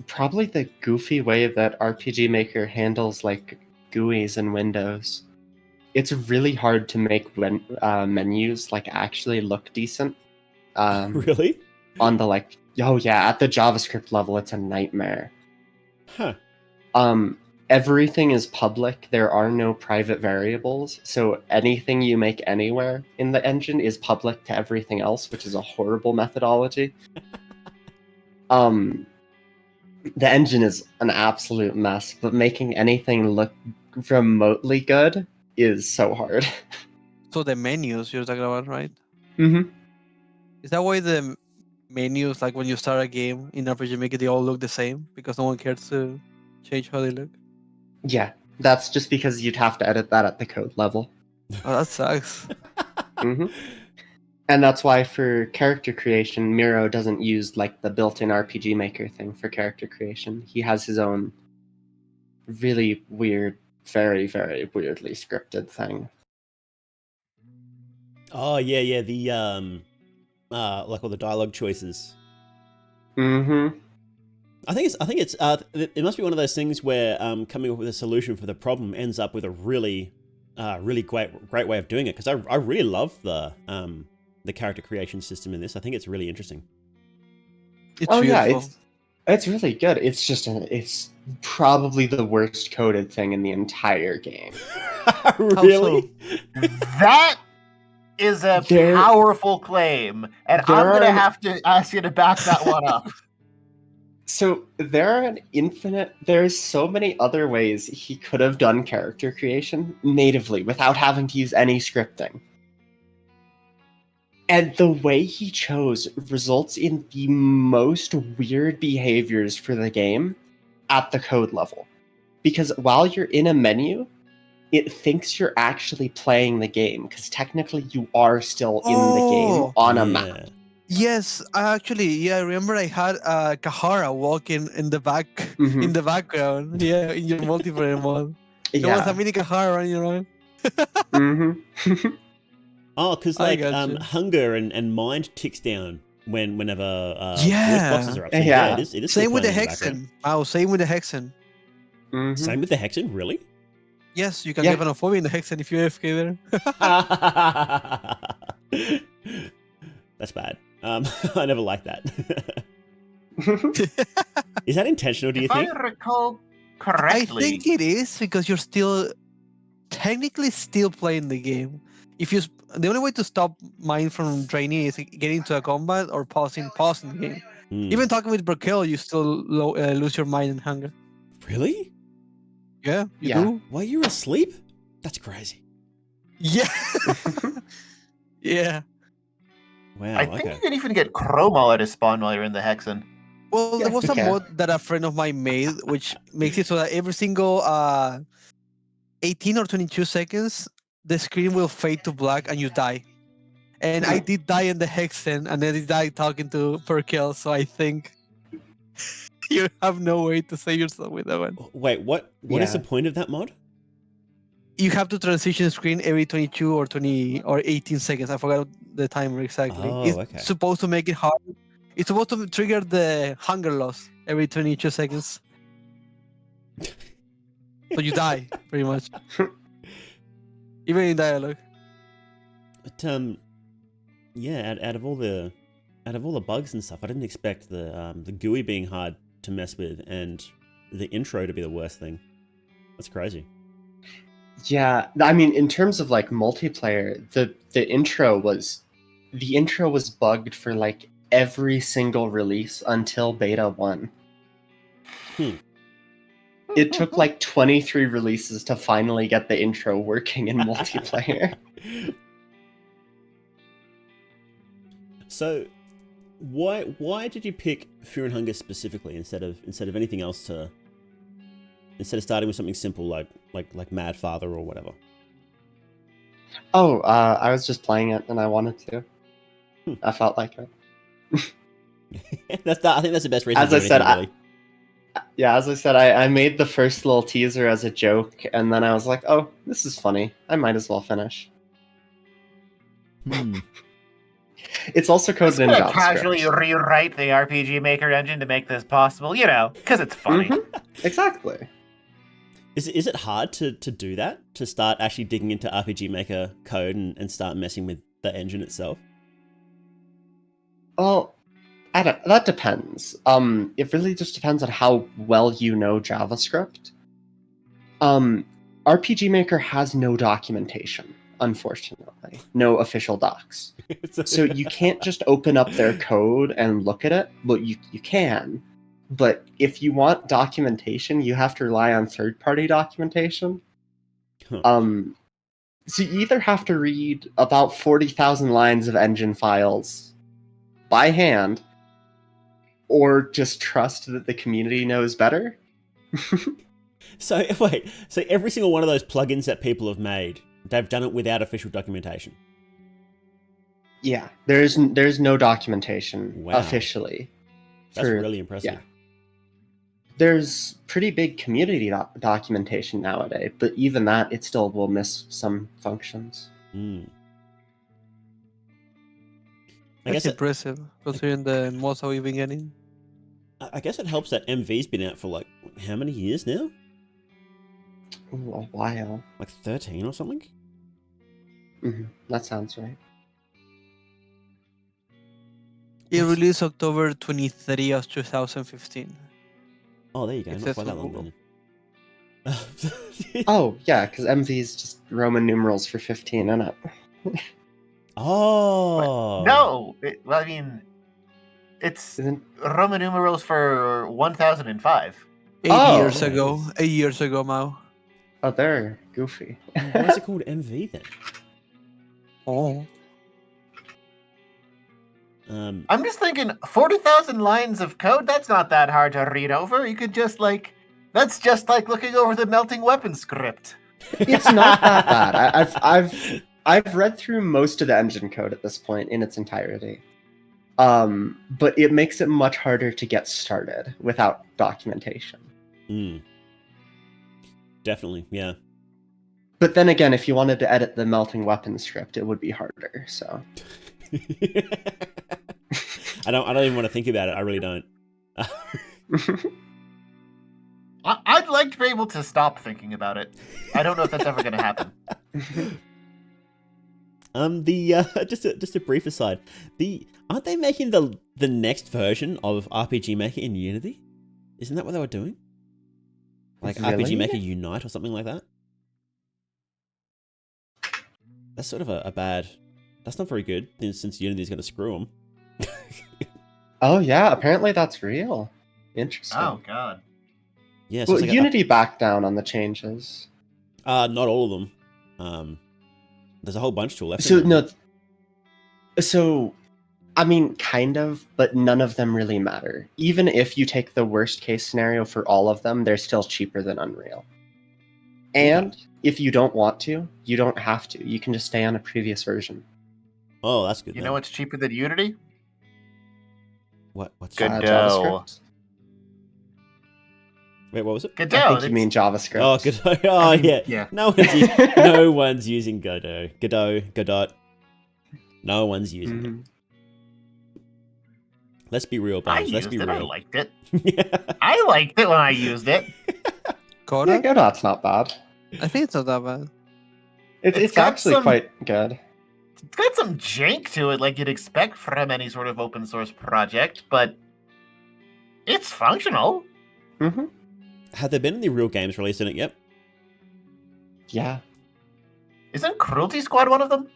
Probably the goofy way that RPG Maker handles GUIs in Windows. It's really hard to make menus actually look decent. Really? On the at the JavaScript level, it's a nightmare. Huh. everything is public. There are no private variables, so anything you make anywhere in the engine is public to everything else, which is a horrible methodology. The engine is an absolute mess, but making anything look remotely good is so hard. So the menus you're talking about, right? Mm-hmm. Is that why the menus, like when you start a game in RPG Maker, they all look the same because no one cares to change how they look? Yeah, that's just because you'd have to edit that at the code level. Oh, that sucks. Mm-hmm. And that's why for character creation, Miro doesn't use like the built-in RPG Maker thing for character creation. He has his own really weird, very, very weirdly scripted thing. Oh yeah, the like all the dialogue choices. Mm-hmm. I think it's it must be one of those things where coming up with a solution for the problem ends up with a really great way of doing it, because I really love the character creation system in this. I think it's really interesting. It's Oh beautiful. yeah, it's really good. It's just it's probably the worst coded thing in the entire game. Really? That is a There- powerful claim, and there I'm gonna are- have to ask you to back that one up. So there's so many other ways he could have done character creation natively without having to use any scripting. And the way he chose results in the most weird behaviors for the game at the code level. Because while you're in a menu, it thinks you're actually playing the game, because technically you are still in the game on a map. Yes, I remember I had Kahara walking in the back Mhm. in the background. Yeah, in your multiplayer mode. There was a Yeah. mini Kahara running around. Mm-hmm. Oh, because I like gotcha. hunger and mind ticks down whenever voice Yeah. boxes are up. So Yeah. it is still Same with the playing in background. Hexen. Oh, same with the Hexen. Mm-hmm. Same with the Hexen, really? Yes, you can Yeah. get Vanophobia in the Hexen if you AFK there. That's bad. I never liked that. Mm-hmm. Is that intentional, do you If I think? recall I correctly, think it is because you're still technically still playing the game. If you the only way to stop mind from draining is getting into a combat or pausing the game. Hmm. Even talking with Brakel, you still lose your mind and hunger. Really? Yeah, you Yeah. do. While you're asleep? That's crazy. Yeah. Yeah. Wow, I think okay. you can even get Chroma at a spawn while you're in the Hexen. Well, Yeah, there was you a can. mod that a friend of mine made, which makes it so that every single 18 or 22 seconds, the screen will fade to black and you die. And I did die in the Hexen, and then I died talking to Perkel, so I think you have no way to save yourself with that one. Wait, what is the Yeah. point of that mod? You have to transition screen every 22 or 20 or 18 seconds. I forgot the timer exactly. Oh, It's okay. supposed to make it hard. It's supposed to trigger the hunger loss every 22 seconds. So you die, pretty much. Even in dialogue. But yeah, out of all the bugs and stuff, I didn't expect the GUI being hard to mess with and the intro to be the worst thing. That's crazy. Yeah, I mean, in terms of like multiplayer, the intro was bugged for like every single release until beta 1. It took like 23 releases to finally get the intro working in multiplayer. So, why did you pick Fear and Hunger specifically instead of anything else instead of starting with something simple like Mad Father or whatever? Oh, I was just playing it and I wanted to. I felt like it. I think that's the best reason. As to I do said, anything, really. As I said, I made the first little teaser as a joke, and then I was like, oh, this is funny. I might as well finish. It's also coded in Just gonna JavaScript. casually rewrite the RPG Maker engine to make this possible, because it's funny. Mhm. Exactly. Is it hard to do that? To start actually digging into RPG Maker code and start messing with the engine itself? Well, that depends. It really just depends on how well you know JavaScript. RPG Maker has no documentation, unfortunately. No official docs. So you can't just open up their code and look at it. Well, you can, but if you want documentation, you have to rely on third-party documentation. Huh. So you either have to read about 40,000 lines of engine files by hand, or just trust that the community knows better. So wait, so every single one of those plugins that people have made, they've done it without official documentation. Yeah, there's no documentation Wow. officially. That's really impressive. Yeah. There's pretty big community documentation nowadays, but even that, it still will miss some functions. Mm. That's impressive, considering the mods that we've been getting. I guess it helps that MV's been out for like how many years now? Ooh, a while. Like 13 or something? That sounds right. It released October 23 of 2015. Oh, there you go. It Not says quite that on long Google. then. Oh, yeah, because MV is just Roman numerals for 15 in it. Oh. No, well, I mean, it's Isn't... Roman numerals for 1005. 8 years nice. ago. 8 years ago, Mao. Oh, they're goofy. Why is it called MV then? Oh. I'm just thinking 40,000 lines of code, that's not that hard to read over. You could just that's just like looking over the melting weapon script. It's not that bad. I've read through most of the engine code at this point in its entirety. But it makes it much harder to get started without documentation. Definitely, yeah. But then again, if you wanted to edit the melting weapon script, it would be harder, so... I don't even want to think about it. I really don't. I'd like to be able to stop thinking about it. I don't know if that's ever going to happen. Just a brief aside. Aren't they making the next version of RPG Maker in Unity? Isn't that what they were doing? Like Really? RPG Maker Unite or something like that? That's sort of a bad... That's not very good, since Unity's going to screw them. Oh yeah, apparently that's real. Interesting. Oh, God. Yeah, so Well, it's like Unity backed down on the changes. not all of them. There's a whole bunch still left. So, no... So, I mean, kind of, but none of them really matter. Even if you take the worst case scenario for all of them, they're still cheaper than Unreal. And if you don't want to, you don't have to. You can just stay on a previous version. Oh, that's good. You know what's cheaper than Unity? What's Good. Godot. JavaScript? Wait, what was it? Godot. I think you mean JavaScript. Oh, Godot. Oh, yeah. Yeah. No one's using Godot. Godot. No one's using it. Let's be real, I Bones. Let's used be it. real. I liked it. I liked it when I used it. Coda? Yeah, Godot's not bad. I think it's not that bad. It's got actually some- quite good. It's got some jank to it, like you'd expect from any sort of open source project, but it's functional. Mm-hmm. Have there been any real games released in it yet? Yeah, Isn't Cruelty Squad one of them?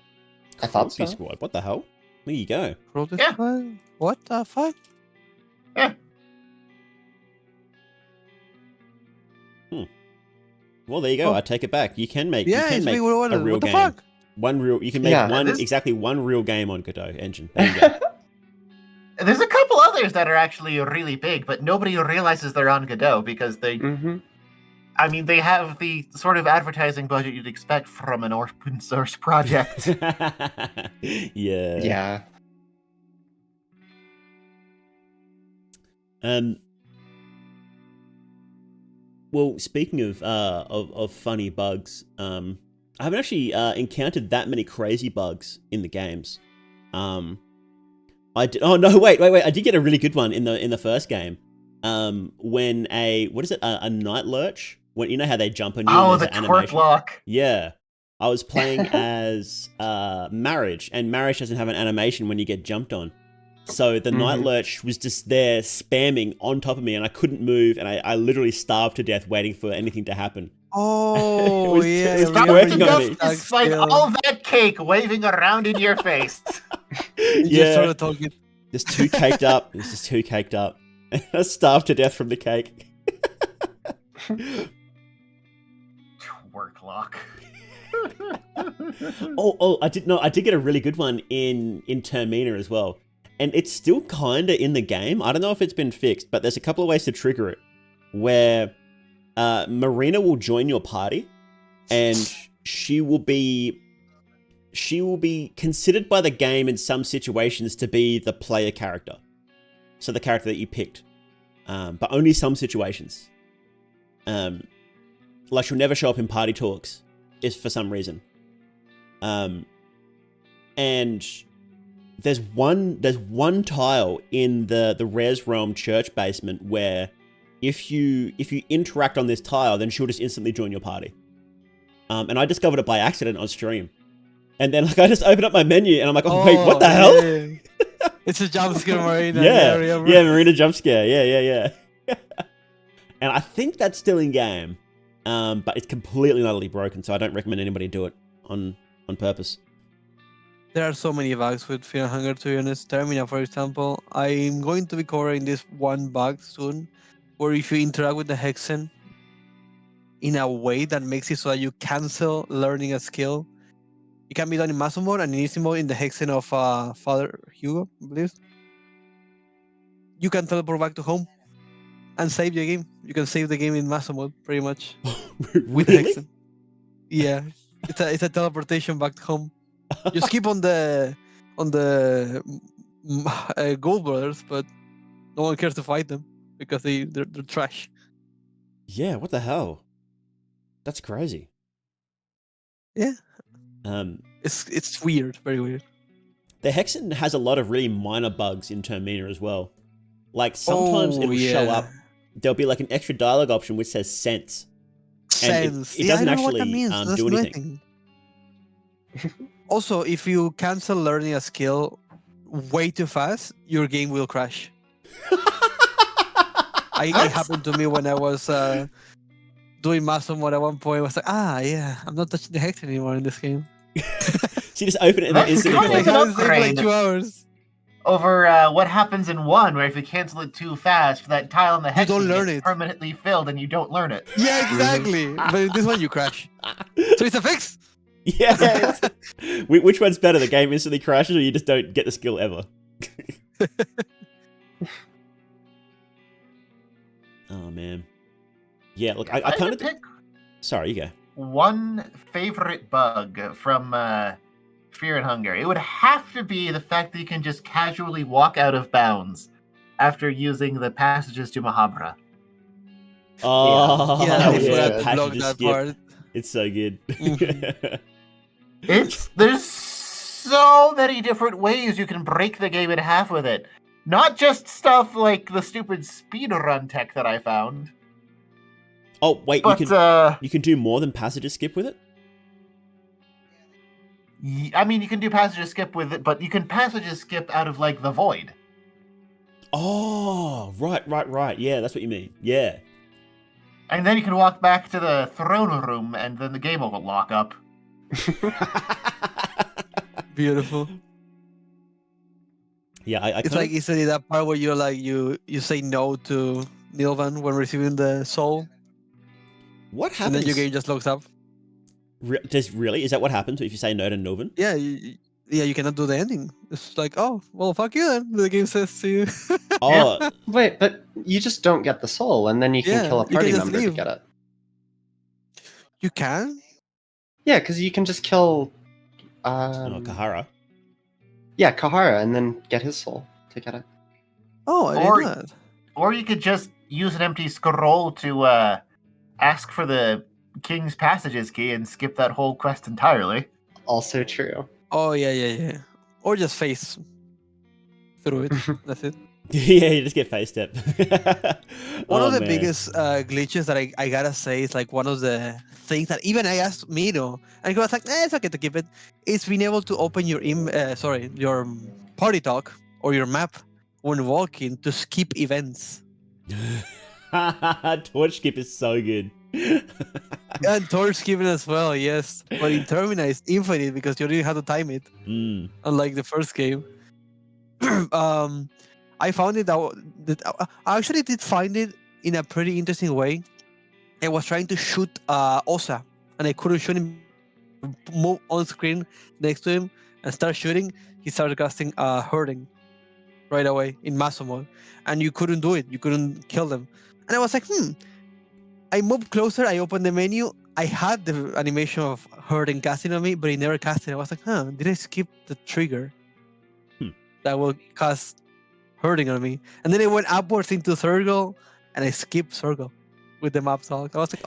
I thought Cruelty so. Squad. What the hell? There you go. Cruelty Yeah. Squad? What the fuck? Well, there you go. Oh. I take it back. You can make. Yeah, you can it's make big. What a real the game. fuck? You can make Yeah. exactly one real game on Godot engine. There you go. There's a couple others that are actually really big, but nobody realizes they're on Godot because Mm-hmm. I mean, they have the sort of advertising budget you'd expect from an open source project. Yeah. Yeah. Well, speaking of funny bugs, I haven't actually encountered that many crazy bugs in the games. I did. Oh no! Wait! I did get a really good one in the first game. When a night lurch? When you know how they jump on you? Oh, and the there's an twerk animation? lock. Yeah. I was playing as Marriage, and Marriage doesn't have an animation when you get jumped on. So the night lurch was just there spamming on top of me, and I couldn't move, and I literally starved to death waiting for anything to happen. Oh, yeah. it was I Stop remember working the on that me. dust tag despite skill. all that cake waving around in your face. You just Yeah, started talking. just too caked up. It was just too caked up. I starved to death from the cake. Work lock. I did get a really good one in Termina as well. And it's still kinda in the game. I don't know if it's been fixed, but there's a couple of ways to trigger it. Where Marina will join your party and she will be considered by the game in some situations to be the player character. So the character that you picked. But only some situations. Like she'll never show up in party talks, if for some reason. And there's one tile in the Res Realm church basement where if you interact on this tile, then she'll just instantly join your party. And I discovered it by accident on stream. And then like I just opened up my menu and I'm like, oh wait, what the hell? Yeah. It's a jump scare, Marina. Yeah, remember? yeah, Marina jump scare. Yeah. And I think that's still in game. But it's completely and utterly broken, so I don't recommend anybody do it on purpose. There are so many bugs with Fear and Hunger, to be honest. Termina, for example, I'm going to be covering this one bug soon, where if you interact with the Hexen in a way that makes it so that you cancel learning a skill, it can be done in Muscle mode and in Easy mode in the Hexen of Father Hugo, I believe. You can teleport back to home and save your game. You can save the game in Muscle mode, pretty much, with Really? Hexen. Yeah, it's a teleportation back home. You skip on the Gold Brothers, but no one cares to fight them because they're trash. Yeah, what the hell? That's crazy. Yeah. Um, It's weird, very weird. the Hexen has a lot of really minor bugs in Termina as well. Like sometimes it'll show up. There'll be like an extra dialogue option which says sense. And Sense. it Yeah, I doesn't don't know what that actually means. That's do anything. Also, if you cancel learning a skill way too fast, your game will crash. It happened to me when I was doing muscle mode at one point. I was like, yeah, I'm not touching the hex anymore in this game. So you just open it and then That's instantly kind of close an it. It's like upgrade. 2 hours. Over what happens in 1, where if you cancel it too fast, that tile in the hex don't learn gets it. permanently filled and you don't learn it. Yeah, exactly. But in this one, you crash. So it's a fix. Yeah. Which one's better? The game instantly crashes or you just don't get the skill ever? Oh, man. Yeah, look, I If kind had of... to pick Sorry, you go. one favorite bug from Fear and Hunger, it would have to be the fact that you can just casually walk out of bounds after using the passages to Mahabra. Oh, Yeah, I was forgot good. to Passage block to that skip. part. It's so good. There's so many different ways you can break the game in half with it. Not just stuff like the stupid speedrun tech that I found. Oh, wait, But you can do more than passages skip with it? I mean, you can do passages skip with it, but you can passages skip out of like the void. Oh, right. Yeah, that's what you mean. Yeah. And then you can walk back to the throne room, and then the game will lock up. Beautiful. Yeah, I It's like easily that part where you're like you say no to Nilvan when receiving the soul, what and happens? then your game just locks up. Is that what happens if you say no to Nilvan? Yeah, you cannot do the ending. It's like, oh, well, fuck you then. The game says to you. Oh, Wait, but you just don't get the soul, and then you can Yeah, kill a you can party just member to leave. get it. You can? Yeah, because you can just kill. Kahara. Yeah, Kahara, and then get his soul to get it. Oh, I Or- didn't know that. Or you could just use an empty scroll to ask for the King's Passages key and skip that whole quest entirely. Also true. Oh, yeah. Or just face through it. That's it. Yeah, you just get face step. One of the biggest glitches that I gotta say is like one of the things that even I asked Miro, and he was like, it's okay to keep it. It's being able to open your your party talk or your map when walking to skip events. Torch skip is so good. And torch given as well, yes. But in Termina, it's infinite because you already have to time it, Mm. unlike the first game. I found it that I actually did find it in a pretty interesting way. I was trying to shoot Osa, and I couldn't shoot him. Move on screen next to him and start shooting. He started casting hurting right away in Maso mode, and you couldn't do it. You couldn't kill them. And I was like, I moved closer. I opened the menu. I had the animation of hurting casting on me, but it never casted. I was like, did I skip the trigger that will cast hurting on me? And then it went upwards into circle, and I skipped circle with the map talk. I was like,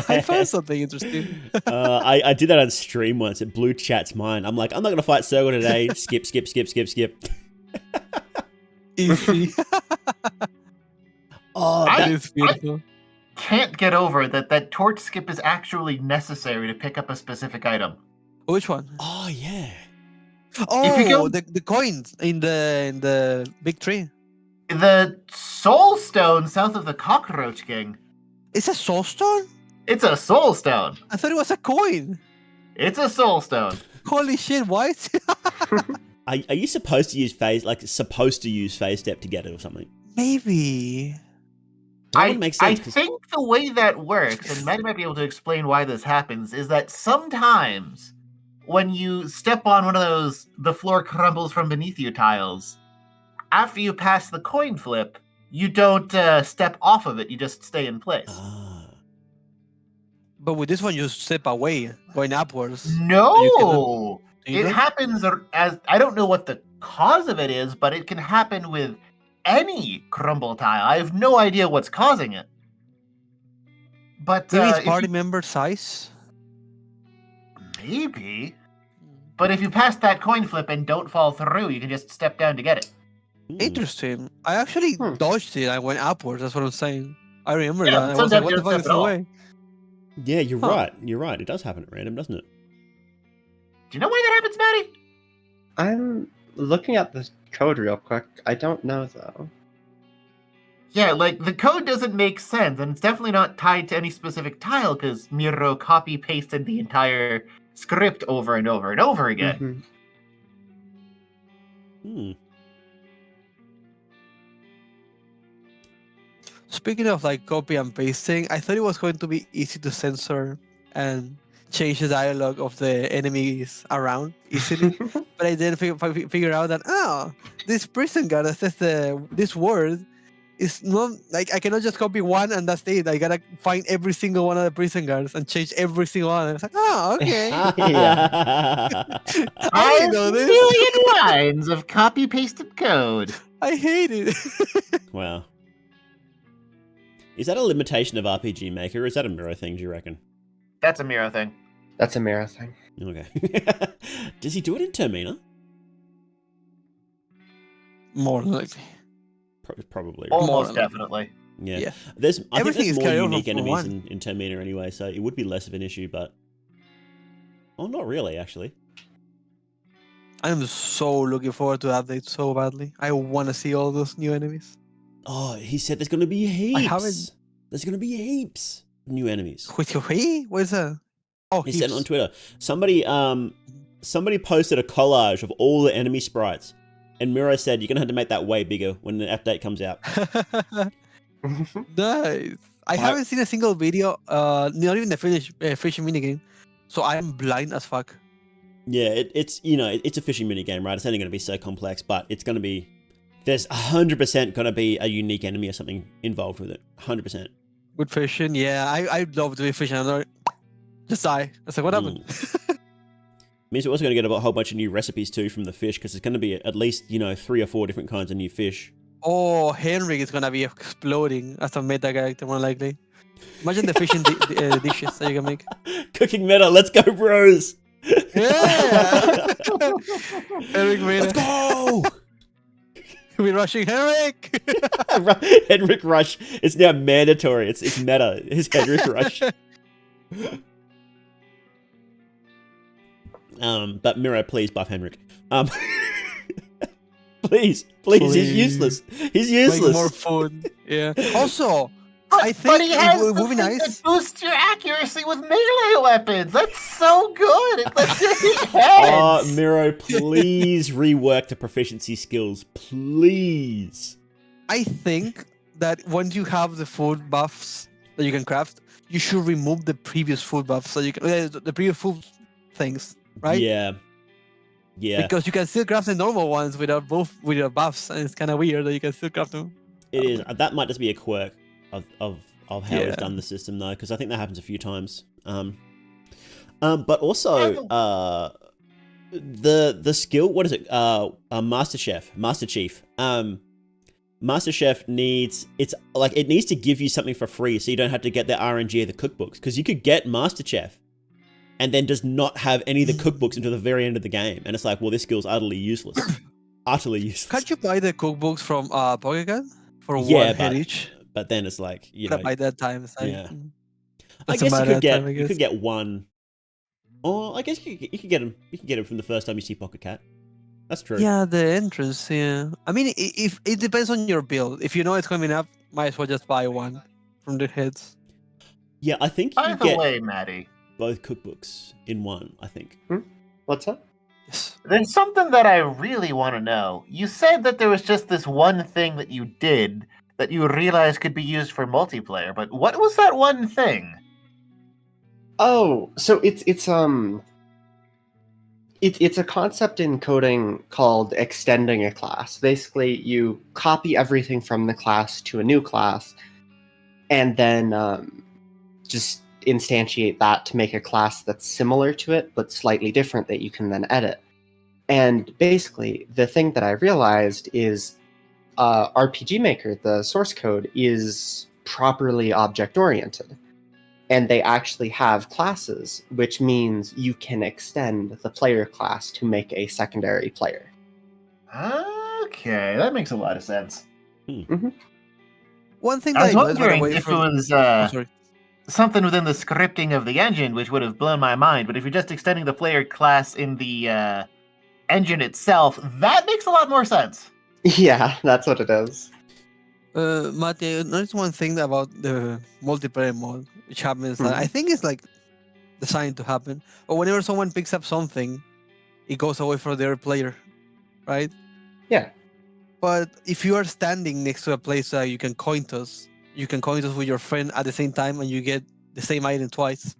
I found something interesting. I did that on stream once. It blew chat's mind. I'm like, I'm not going to fight Circle today. Skip. Easy. That is beautiful. Can't get over that torch skip is actually necessary to pick up a specific item. Which one? Oh, yeah. Oh, the coins in the big tree. The soul stone south of the Cockroach King. It's a soul stone? It's a soul stone. I thought it was a coin. It's a soul stone. Holy shit, what? Are you supposed to use phase step to get it or something? Maybe. That would make sense. I think the way that works, and Mattie might be able to explain why this happens, is that sometimes when you step on one of those the floor crumbles from beneath you tiles, after you pass the coin flip, you don't step off of it, you just stay in place. But with this one, you step away, going upwards. No! It happens as, I don't know what the cause of it is, but it can happen with any crumble tile. I have no idea what's causing it. But maybe it's party member size? Maybe. But if you pass that coin flip and don't fall through, you can just step down to get it. Interesting. I actually dodged it. I went upwards. That's what I'm saying. I remember Yeah, that. I was like, what the fuck is the way? Yeah, you're right. You're right. It does happen at random, doesn't it? Do you know why that happens, Mattie? I'm looking at the code real quick. I don't know, though. Yeah, like, the code doesn't make sense, and it's definitely not tied to any specific tile, because Miro copy-pasted the entire script over and over and over again. Speaking of like copy and pasting, I thought it was going to be easy to censor and change the dialogue of the enemies around easily, but I didn't figure out that this prison guard that says this word is not like I cannot just copy one and that's it. I gotta find every single one of the prison guards and change every single one. And it's like, okay. I didn't know this. Million lines of copy-pasted code. I hate it. Wow. Is that a limitation of RPG Maker, or is that a Miro thing, do you reckon? That's a Miro thing. That's a Miro thing. Okay. Does he do it in Termina? More likely. Probably. Almost definitely. Yeah. I think Everything there's is more carried unique over from enemies in Termina anyway, so it would be less of an issue, but... Oh, not really, actually. I'm so looking forward to that update so badly. I want to see all those new enemies. Oh, he said there's going to be heaps. I haven't... There's going to be heaps of new enemies. What is that? Oh, he said it on Twitter. Somebody posted a collage of all the enemy sprites, and Miro said you're going to have to make that way bigger when the update comes out. Nice. I haven't seen a single video, not even the fishing minigame, so I'm blind as fuck. Yeah, it's a fishing minigame, right? It's only going to be so complex, but it's going to be... There's 100% going to be a unique enemy or something involved with it. 100%. With fishing, yeah. I'd love to be fishing. I'm like, just die. I was like, what happened? Means we're also going to get a whole bunch of new recipes too from the fish, because it's going to be at least, 3 or 4 different kinds of new fish. Oh, Henrik is going to be exploding as a meta character, more likely. Imagine the fishing dishes that you can make. Cooking meta, let's go, bros! Yeah! Henrik meta. Let's go! We're rushing Henrik! Henrik Rush. It's now mandatory. It's meta. It's Henrik Rush. But Miro, please buff Henrik. Please. He's useless. He's useless. Make more food. Yeah. Also, I think but he has it the would be thing nice. that boosts your accuracy with melee weapons. That's so good. It lets you hit heads. Oh, Miro, please rework the proficiency skills, please. I think that once you have the food buffs that you can craft, you should remove the previous food buffs so you can the previous food things, right? Yeah. Because you can still craft the normal ones without buffs, and it's kind of weird that you can still craft them. It is. That might just be a quirk of how he's Yeah. done the system though, because I think that happens a few times. But also, the skill. What is it? Master Chief. Master Chef needs it needs to give you something for free, so you don't have to get the RNG of the cookbooks, because you could get Master Chef and then just not have any of the cookbooks until the very end of the game, and it's like, well, this skill's utterly useless. Utterly useless. Can't you buy the cookbooks from Pokémon for Yeah, one hit each? But then it's like, you know, By that time, it's like, yeah. I doesn't guess you matter could that get time, I you could guess. get one. Oh, I guess you could get him. You can get him from the first time you see Pocket Cat. That's true. Yeah, the entrance. Yeah, I mean, if it depends on your build. If you know it's coming up, might as well just buy one from the hits. Yeah, I think By you the get way, Matty, both cookbooks in one. I think. What's up? Yes. there's something that I really want to know. You said that there was just this one thing that you did that you realized could be used for multiplayer, but what was that one thing? Oh, so it's a concept in coding called extending a class. Basically, you copy everything from the class to a new class, and then just instantiate that to make a class that's similar to it but slightly different that you can then edit. And basically, the thing that I realized is RPG Maker, the source code, is properly object-oriented. And they actually have classes, which means you can extend the player class to make a secondary player. Okay, that makes a lot of sense. One thing I that was I noticed, by the wondering way, if from it was sorry. something within the scripting of the engine which would have blown my mind, but if you're just extending the player class in the engine itself, that makes a lot more sense. Yeah, that's what it is. Mattie, I noticed one thing about the multiplayer mode, which happens. That I think it's like designed to happen. But whenever someone picks up something, it goes away from the other player, right? Yeah. But if you are standing next to a place that you can coin toss with your friend at the same time, and you get the same item twice.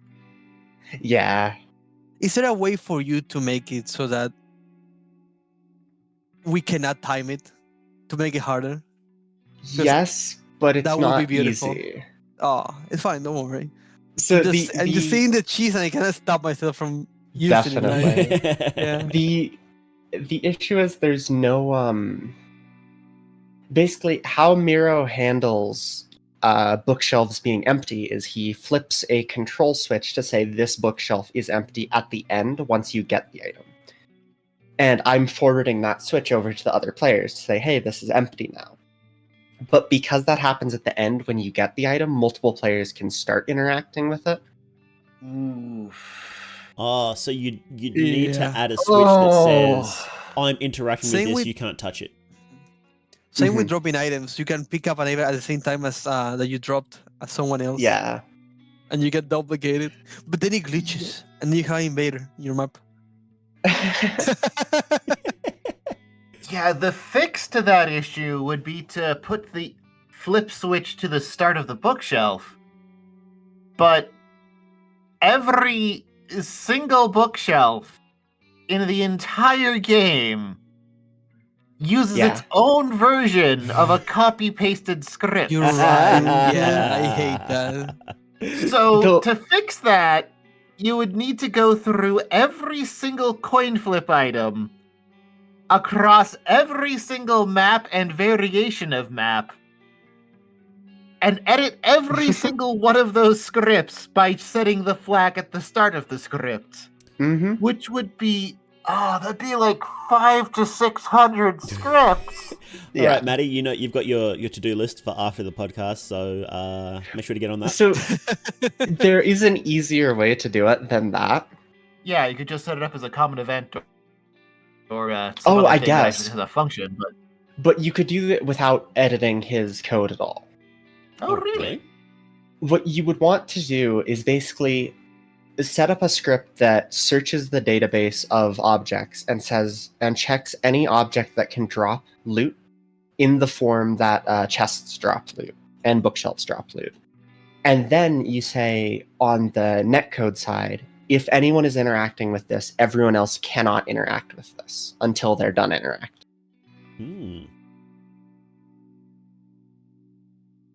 Yeah. Is there a way for you to make it so that we cannot time it to make it harder? Yes, but it's that would be not beautiful. easy. Oh, it's fine. Don't worry. So I'm just seeing the cheese, and I cannot stop myself from using Definitely. it. Yeah. The issue is there's no basically how Miro handles bookshelves being empty is he flips a control switch to say this bookshelf is empty at the end once you get the item. And I'm forwarding that switch over to the other players to say, hey, this is empty now. But because that happens at the end when you get the item, multiple players can start interacting with it. Oh, so you need to Yeah. add a switch that Oh. says, I'm interacting with Same this, with- you can't touch it. Same with dropping items. You can pick up an item at the same time as that you dropped at someone else. Yeah. And you get duplicated. But then it glitches, and you have invader in your map. Yeah, the fix to that issue would be to put the flip switch to the start of the bookshelf. But every single bookshelf in the entire game uses Yeah. its own version of a copy-pasted script. You're right. Yeah, I hate that. So The- to fix that, you would need to go through every single coin flip item across every single map and variation of map and edit every single one of those scripts by setting the flag at the start of the script, which would be that'd be like 500 to 600 scripts. Yeah. All right, Matty, you know you've got your to-do list for after the podcast, so make sure to get on that. So there is an easier way to do it than that. Yeah, you could just set it up as a common event or Oh, other I thing that guess. actually has a function. But But you could do it without editing his code at all. oh, really? what you would want to do is basically set up a script that searches the database of objects and checks any object that can drop loot in the form that chests drop loot and bookshelves drop loot. And then you say on the netcode side, if anyone is interacting with this, everyone else cannot interact with this until they're done interacting.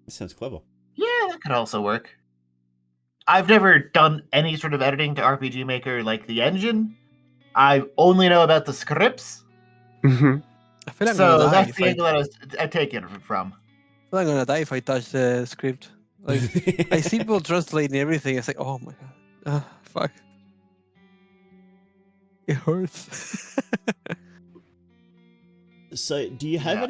That sounds clever. Yeah, that could also work. I've never done any sort of editing to RPG Maker like the engine. I only know about the scripts. Mm-hmm. I feel like I'm So gonna die that's if the angle that I take it from. I feel like I'm gonna die if I touch the script. Like I see people translating everything. It's like, oh my god, fuck, it hurts. So, do you have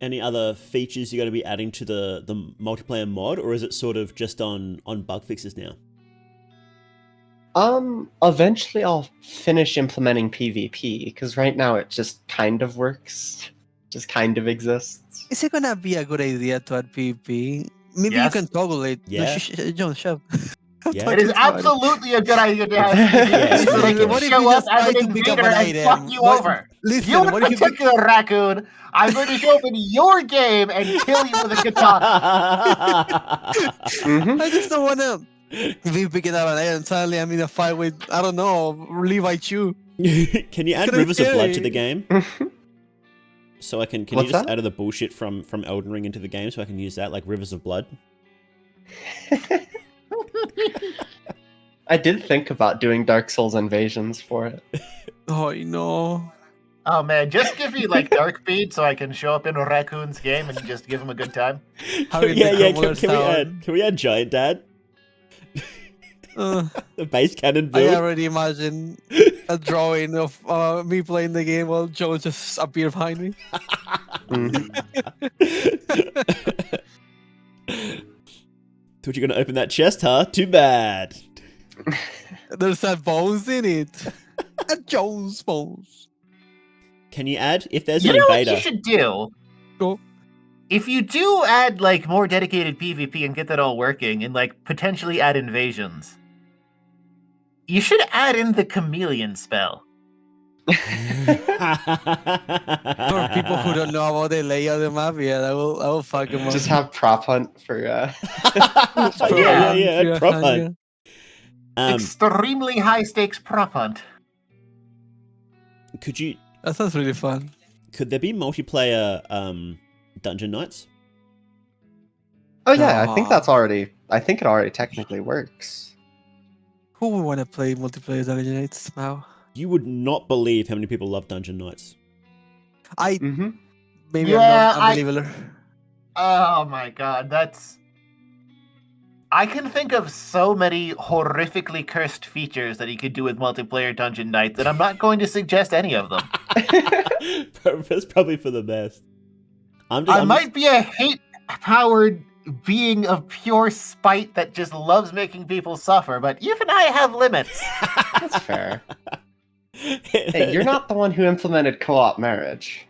any other features you're going to be adding to the multiplayer mod, or is it sort of just on bug fixes now? Eventually I'll finish implementing PvP, because right now it just kind of works. Just kind of exists. Is it gonna be a good idea to add PvP? Maybe you Yes. can toggle it. Yeah. No, John, shut up. Yeah. It is absolutely a good idea to have Yes, so they can what if show you up just as try an to pick up invader an and item? fuck you What- over. Listen, You in what if you pick... particular, raccoon, I'm going to show up in your game and kill you with a katana. Mm-hmm. I just don't wanna. If you pick it up an item, suddenly I'm in a fight with, I don't know, Levi Chu. Can you add Can I Rivers of Blood to say- the game? So I can you What's just that? add the bullshit from Elden Ring into the game so I can use that, like Rivers of Blood? I did think about doing Dark Souls invasions for it. Oh no. Oh man, just give me like Dark Bead so I can show up in a raccoon's game and just give him a good time. How did Yeah, the yeah. Crumbler sound? Can we add Giant Dad? Uh, The base cannon I build. already imagine a drawing of me playing the game while Joe just appear behind me. Mhm. Thought you were gonna open that chest, huh? Too bad. There's a bones in it. A Jones bones. Can you add if there's You an know what invader? you should do? Go. If you do add like more dedicated PvP and get that all working and like potentially add invasions, you should add in the chameleon spell. For people who don't know about the layout of the map, yeah, I will fuck them up. Just have prop hunt for yeah, Yeah, prop yeah. hunt. Extremely high stakes prop hunt. That sounds really fun. Could there be multiplayer dungeon nights? Oh yeah, I think Aw. that's already. I think it already technically works. Who would want to play multiplayer Dungeon Nights now? You would not believe how many people love dungeon nights. I Mm-hmm. maybe Yeah, I'm not unbeliever. Oh my god, that's. I can think of so many horrifically cursed features that you could do with multiplayer Dungeon Nights, and I'm not going to suggest any of them. That's probably for the best. I might be a hate-powered being of pure spite that just loves making people suffer, but even I have limits. That's fair. Hey, you're not the one who implemented co-op marriage.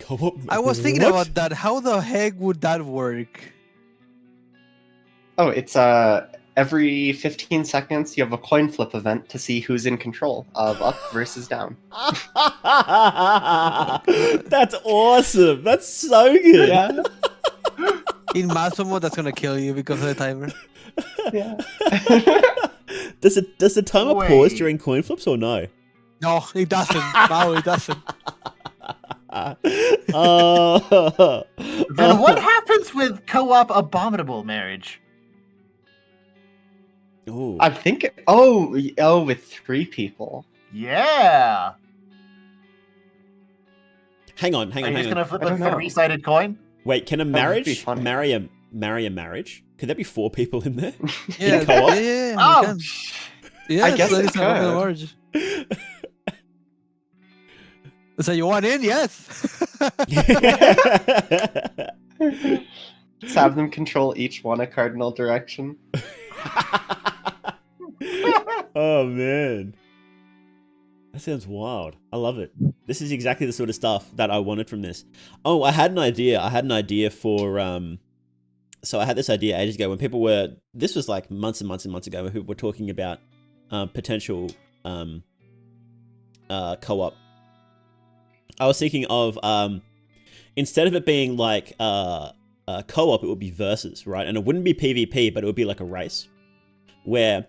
Co-op. I was thinking What? about that. How the heck would that work? Oh, it's every 15 seconds you have a coin flip event to see who's in control of up versus down. That's awesome. That's so good. Yeah. In Maso mode, that's gonna kill you because of the timer. Yeah. Does the timer pause Wait. during coin flips or no? No, it doesn't. No, it doesn't. Oh. Then what happens with co-op abominable marriage? Ooh. I think. With 3 people. Yeah. Hang on. Are you just gonna flip I a don't know. 3-sided coin? Wait, can a would be marriage funny. marry a marriage? Could there be 4 people in there? Yeah, co-op? yeah, Oh, you can. Yeah, I guess that it is a could. large. So you want in? Yes. Just have them control each one a cardinal direction. Oh man. That sounds wild. I love it. This is exactly the sort of stuff that I wanted from this. Oh, I had an idea. I had an idea for so I had this idea ages ago when people were. This was like months and months and months ago when people were talking about potential co-op. I was thinking of instead of it being like co-op, it would be versus, right? And it wouldn't be PvP, but it would be like a race where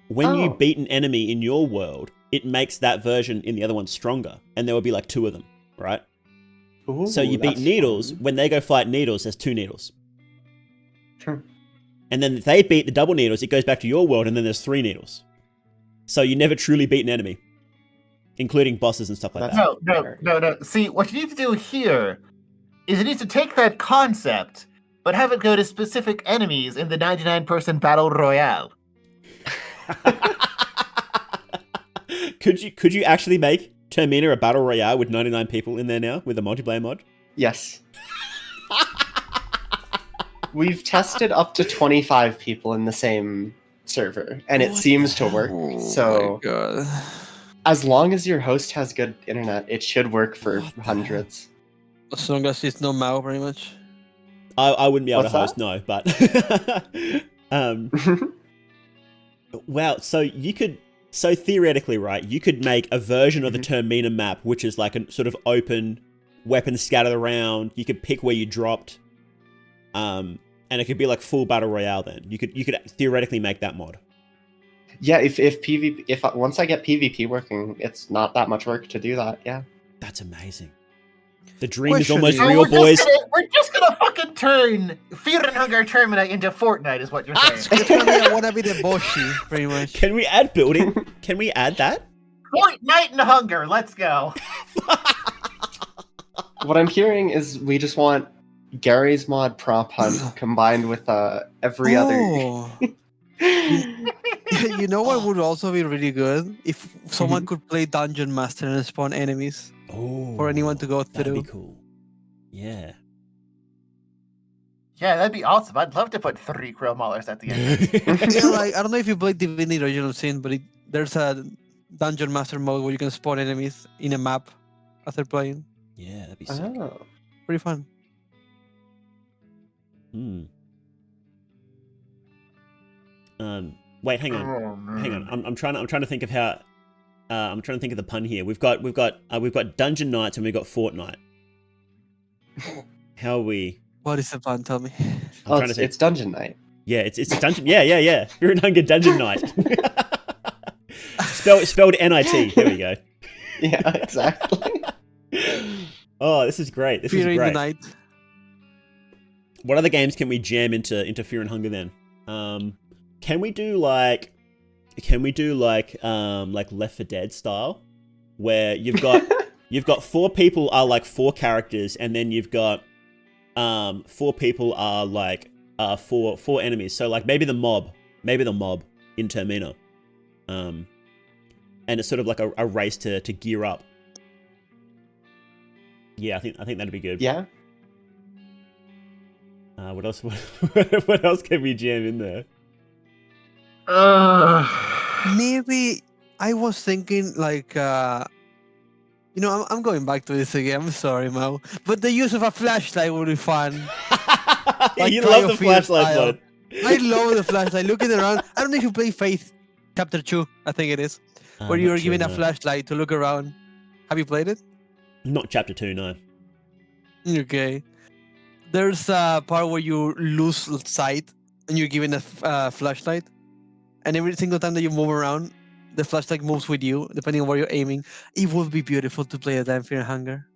when you beat an enemy in your world, it makes that version in the other one stronger, and there would be like 2 of them, right? Ooh, So you beat that's Needles. fun. When they go fight Needles, there's 2 Needles. Sure. And then if they beat the double Needles, it goes back to your world, and then there's 3 Needles. So you never truly beat an enemy, including bosses and stuff like that. No. See, what you need to do here is you need to take that concept, but have it go to specific enemies in the 99-person battle royale. Could you actually make Termina a battle royale with 99 people in there now with a multiplayer mod? Yes. We've tested up to 25 people in the same server, and it seems to work. So, my God. as long as your host has good internet, it should work for hundreds. As long as it's no Mao, pretty much. I wouldn't be able What's to host, that? no, but wow. So theoretically, right, you could make a version of the Termina map, which is like a sort of open, weapons scattered around. You could pick where you dropped, and it could be like full battle royale. Then you could theoretically make that mod. Yeah, if once I get PvP working, it's not that much work to do that. Yeah. That's amazing. The dream is Question almost is- So real, boys. We're just gonna fucking turn Fear and Hunger Termina into Fortnite, is what you're saying. It's gonna be I wanna be the Boshi, pretty much. Can we add building? Can we add that? Fortnite and Hunger, let's go. What I'm hearing is we just want Gary's mod prop hunt combined with every other. Oh. You know what would also be really good? If someone could play Dungeon Master and spawn enemies Oh, for anyone to go that'd through. be cool. Yeah. Yeah, that'd be awesome. I'd love to put 3 Krill Maulers at the end. Yeah, like, I don't know if you played Divinity Original Sin, but there's a Dungeon Master mode where you can spawn enemies in a map after playing. Yeah, that'd be sick. Oh. Pretty fun. Hmm. Wait, hang on. Hang on. I'm trying to think of how. I'm trying to think of the pun here. We've got Dungeon Knights and we've got Fortnite. How are we? What is the fun? Tell me. I'm trying to think. It's Dungeon Night. Yeah, it's a dungeon. Yeah. Fear and Hunger Dungeon Knight. Spelled N-I-T. There we go. Yeah, exactly. Oh, this is great. This Fear is in great. the night. What other games can we jam into Fear and Hunger then? Can we do like Left 4 Dead style, where you've got 4 people are like 4 characters, and then you've got 4 people are like 4 enemies. So like maybe the mob in Termina, and it's sort of like a race to gear up. Yeah, I think that'd be good. Yeah. What else? What else can we jam in there? Maybe I was thinking like I'm going back to this again. I'm sorry, Mo, but the use of a flashlight would be fun. Like You love the Cryophilia flashlight style. one. I love the flashlight. Looking around. I don't know if you play Faith Chapter 2. I think it is, where I'm you're not sure, given a no. flashlight to look around. Have you played it? Not chapter 2, no. Okay. There's a part where you lose sight and you're given a flashlight, and every single time that you move around, the flashlight moves with you, depending on where you're aiming. It would be beautiful to play a damn Fear and Hunger.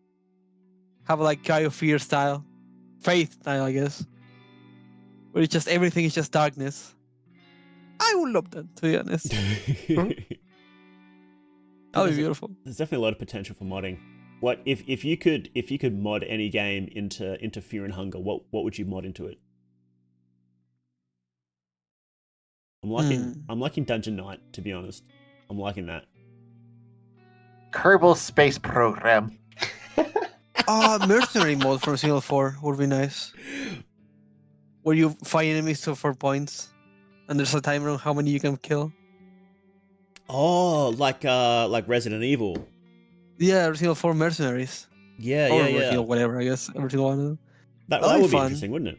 Have like Cryophilia style, Faith style, I guess, where it's just everything is just darkness. I would love that, to be honest. That would be beautiful. There's definitely a lot of potential for modding. What if you could mod any game into Fear and Hunger? What would you mod into it? I'm liking Dungeon Knight, to be honest. I'm liking that. Kerbal Space Program. Mercenary mode from Single 4 would be nice. Where you fight enemies for points, and there's a timer on how many you can kill. Oh, like Resident Evil. Yeah, Resident 4 Mercenaries. Yeah, Or yeah. Resident whatever, I guess. Every single one of them. That That'd be would be fun. interesting, wouldn't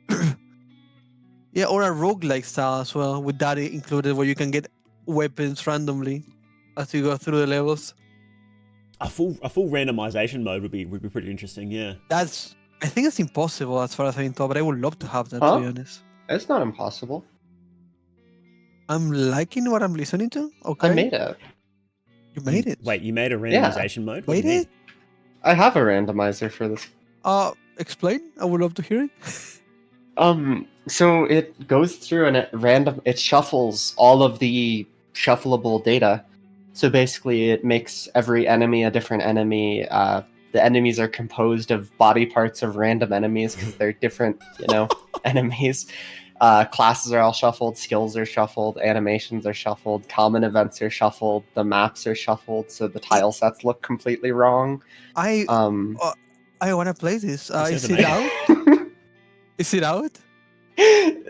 it? Yeah, or a roguelike style as well, with that included, where you can get weapons randomly as you go through the levels. A full randomization mode would be pretty interesting. Yeah. I think it's impossible as far as I've been told, but I would love to have that, Huh? to be honest. It's not impossible. I'm liking what I'm listening to. Okay. I made it. You made it. Wait, you made a randomization mode? What do you Made mean? it? I have a randomizer for this. Explain. I would love to hear it. So it goes through and it shuffles all of the shuffleable data. So basically, it makes every enemy a different enemy. The enemies are composed of body parts of random enemies because they're different, enemies. Classes are all shuffled, skills are shuffled, animations are shuffled, common events are shuffled, the maps are shuffled, so the tile sets look completely wrong. I want to play this. This Is is it out? Is it out?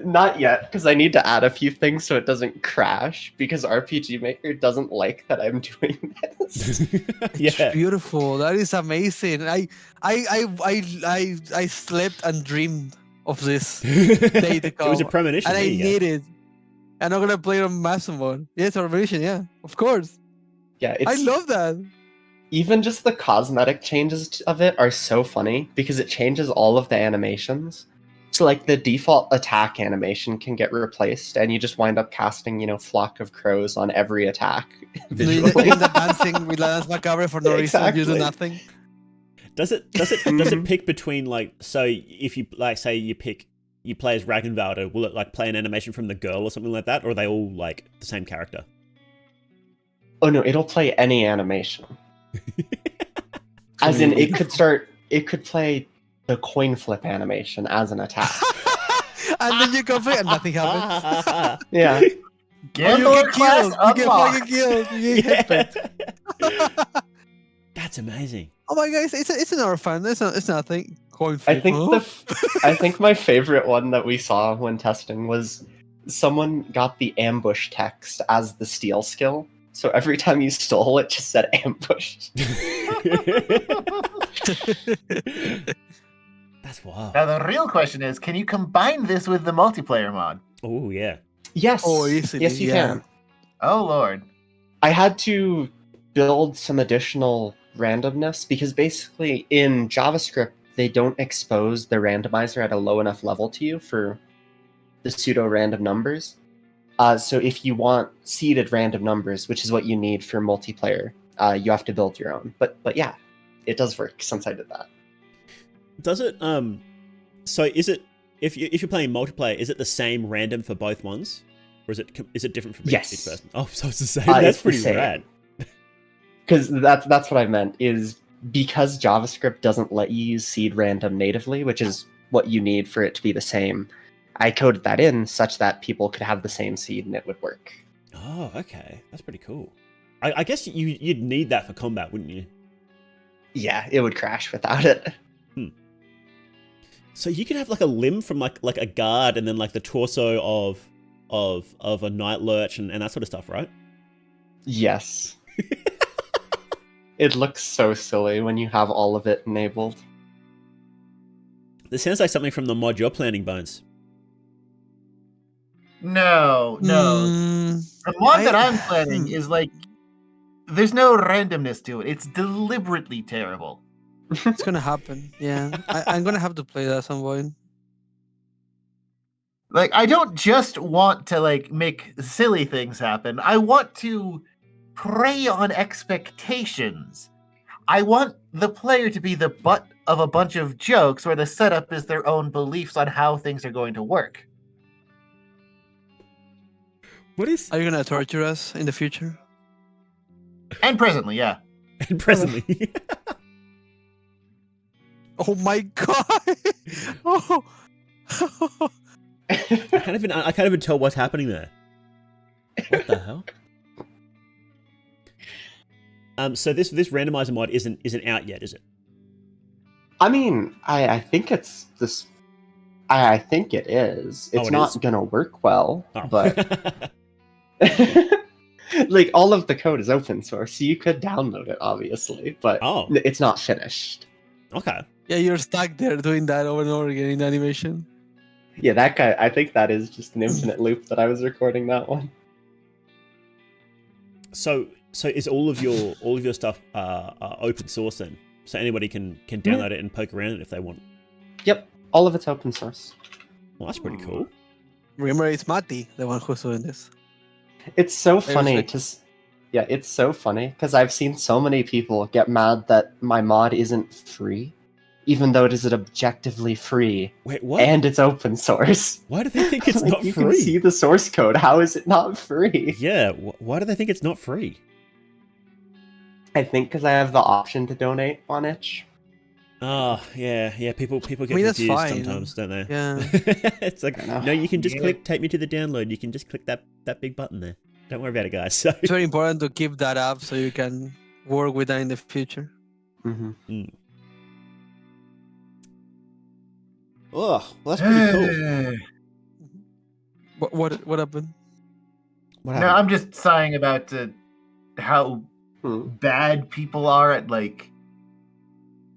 Not yet, because I need to add a few things so it doesn't crash, because RPG Maker doesn't like that I'm doing this. It's Yeah. beautiful. That is amazing. I slept and dreamed of this day to come. It was a premonition. And There I you go. need it. And I'm gonna play it on master mode. Yes, or version, yeah. Of course. Yeah, I love that. even just the cosmetic changes of it are so funny because it changes all of the animations. So like the default attack animation can get replaced, and you just wind up casting, flock of crows on every attack visually. In the dancing with Lance Macabre for no reason, you do Exactly. nothing. Does it pick between so if you say you play as Ragnvalder, will it play an animation from the girl or something like that, or are they all the same character? Oh no, it'll play any animation. As in, it could play the coin flip animation as an attack. And then you go play and nothing happens. Yeah. Or you Gandalf get class killed. You get unlocked. fucking killed. You get headbanged. That's amazing. Oh my god, it's another fun. It's nothing. Coin flip. I think I think my favorite one that we saw when testing was someone got the ambush text as the steal skill. So every time you stole, it just said ambush. That's wild. Now the real question is, can you combine this with the multiplayer mod? Oh yeah. Yes. Oh, easily, yes, you yeah. can. Oh lord. I had to build some additional randomness because basically in JavaScript they don't expose the randomizer at a low enough level to you for the pseudo random numbers. So if you want seeded random numbers, which is what you need for multiplayer, you have to build your own. But yeah, it does work since I did that. Does it? So is it if you're playing multiplayer, is it the same random for both ones, or is it different for each person? Oh, so it's the same. That's It's the pretty same. rad. Because that's what I meant, is because JavaScript doesn't let you use seed random natively, which is what you need for it to be the same. I coded that in such that people could have the same seed and it would work. Oh, okay, that's pretty cool. I guess you'd need that for combat, wouldn't you? Yeah, it would crash without it. So you can have a limb from like a guard, and then the torso of a night lurch and that sort of stuff, right? Yes. It looks so silly when you have all of it enabled. This sounds like something from the mod you're planning, Bones. No. The mod that I'm planning is there's no randomness to it. It's deliberately terrible. It's gonna happen. Yeah, I'm gonna have to play that at some point. I don't just want to make silly things happen. I want to prey on expectations. I want the player to be the butt of a bunch of jokes where the setup is their own beliefs on how things are going to work. What is? Are you gonna torture us in the future? And presently, yeah. And presently. Oh my god! Oh. I can't even tell what's happening there. What the hell? So this randomizer mod isn't out yet, is it? I mean, I think it's this. I think it is. It's it not is? gonna work well, Oh. but all of the code is open source, so you could download it, obviously, but Oh. it's not finished. Okay. Yeah, you're stuck there doing that over and over again in the animation. Yeah, that guy. I think that is just an infinite loop that I was recording that one. So is all of your stuff open source then? So anybody can download it and poke around it if they want. Yep, all of it's open source. Well, that's pretty cool. Remember, it's Mattie, the one who's doing this. It's so Very funny sick. because, yeah, it's so funny because I've seen so many people get mad that my mod isn't free, even though it is objectively free Wait, what? and it's open source. Why do they think it's Like, not you free? can see the source code. How is it not free? Yeah, why do they think it's not free? I think because I have the option to donate on itch. Oh, yeah. People get that's confused fine. sometimes, don't they? Yeah. It's like, I know. no, you can just Yeah. click take me to the download. You can just click that big button there. Don't worry about it, guys. So It's very important to keep that up so you can work with that in the future. Mm-hmm. oh, well, that's pretty cool. What happened? What No, happened? I'm just sighing about how bad people are at like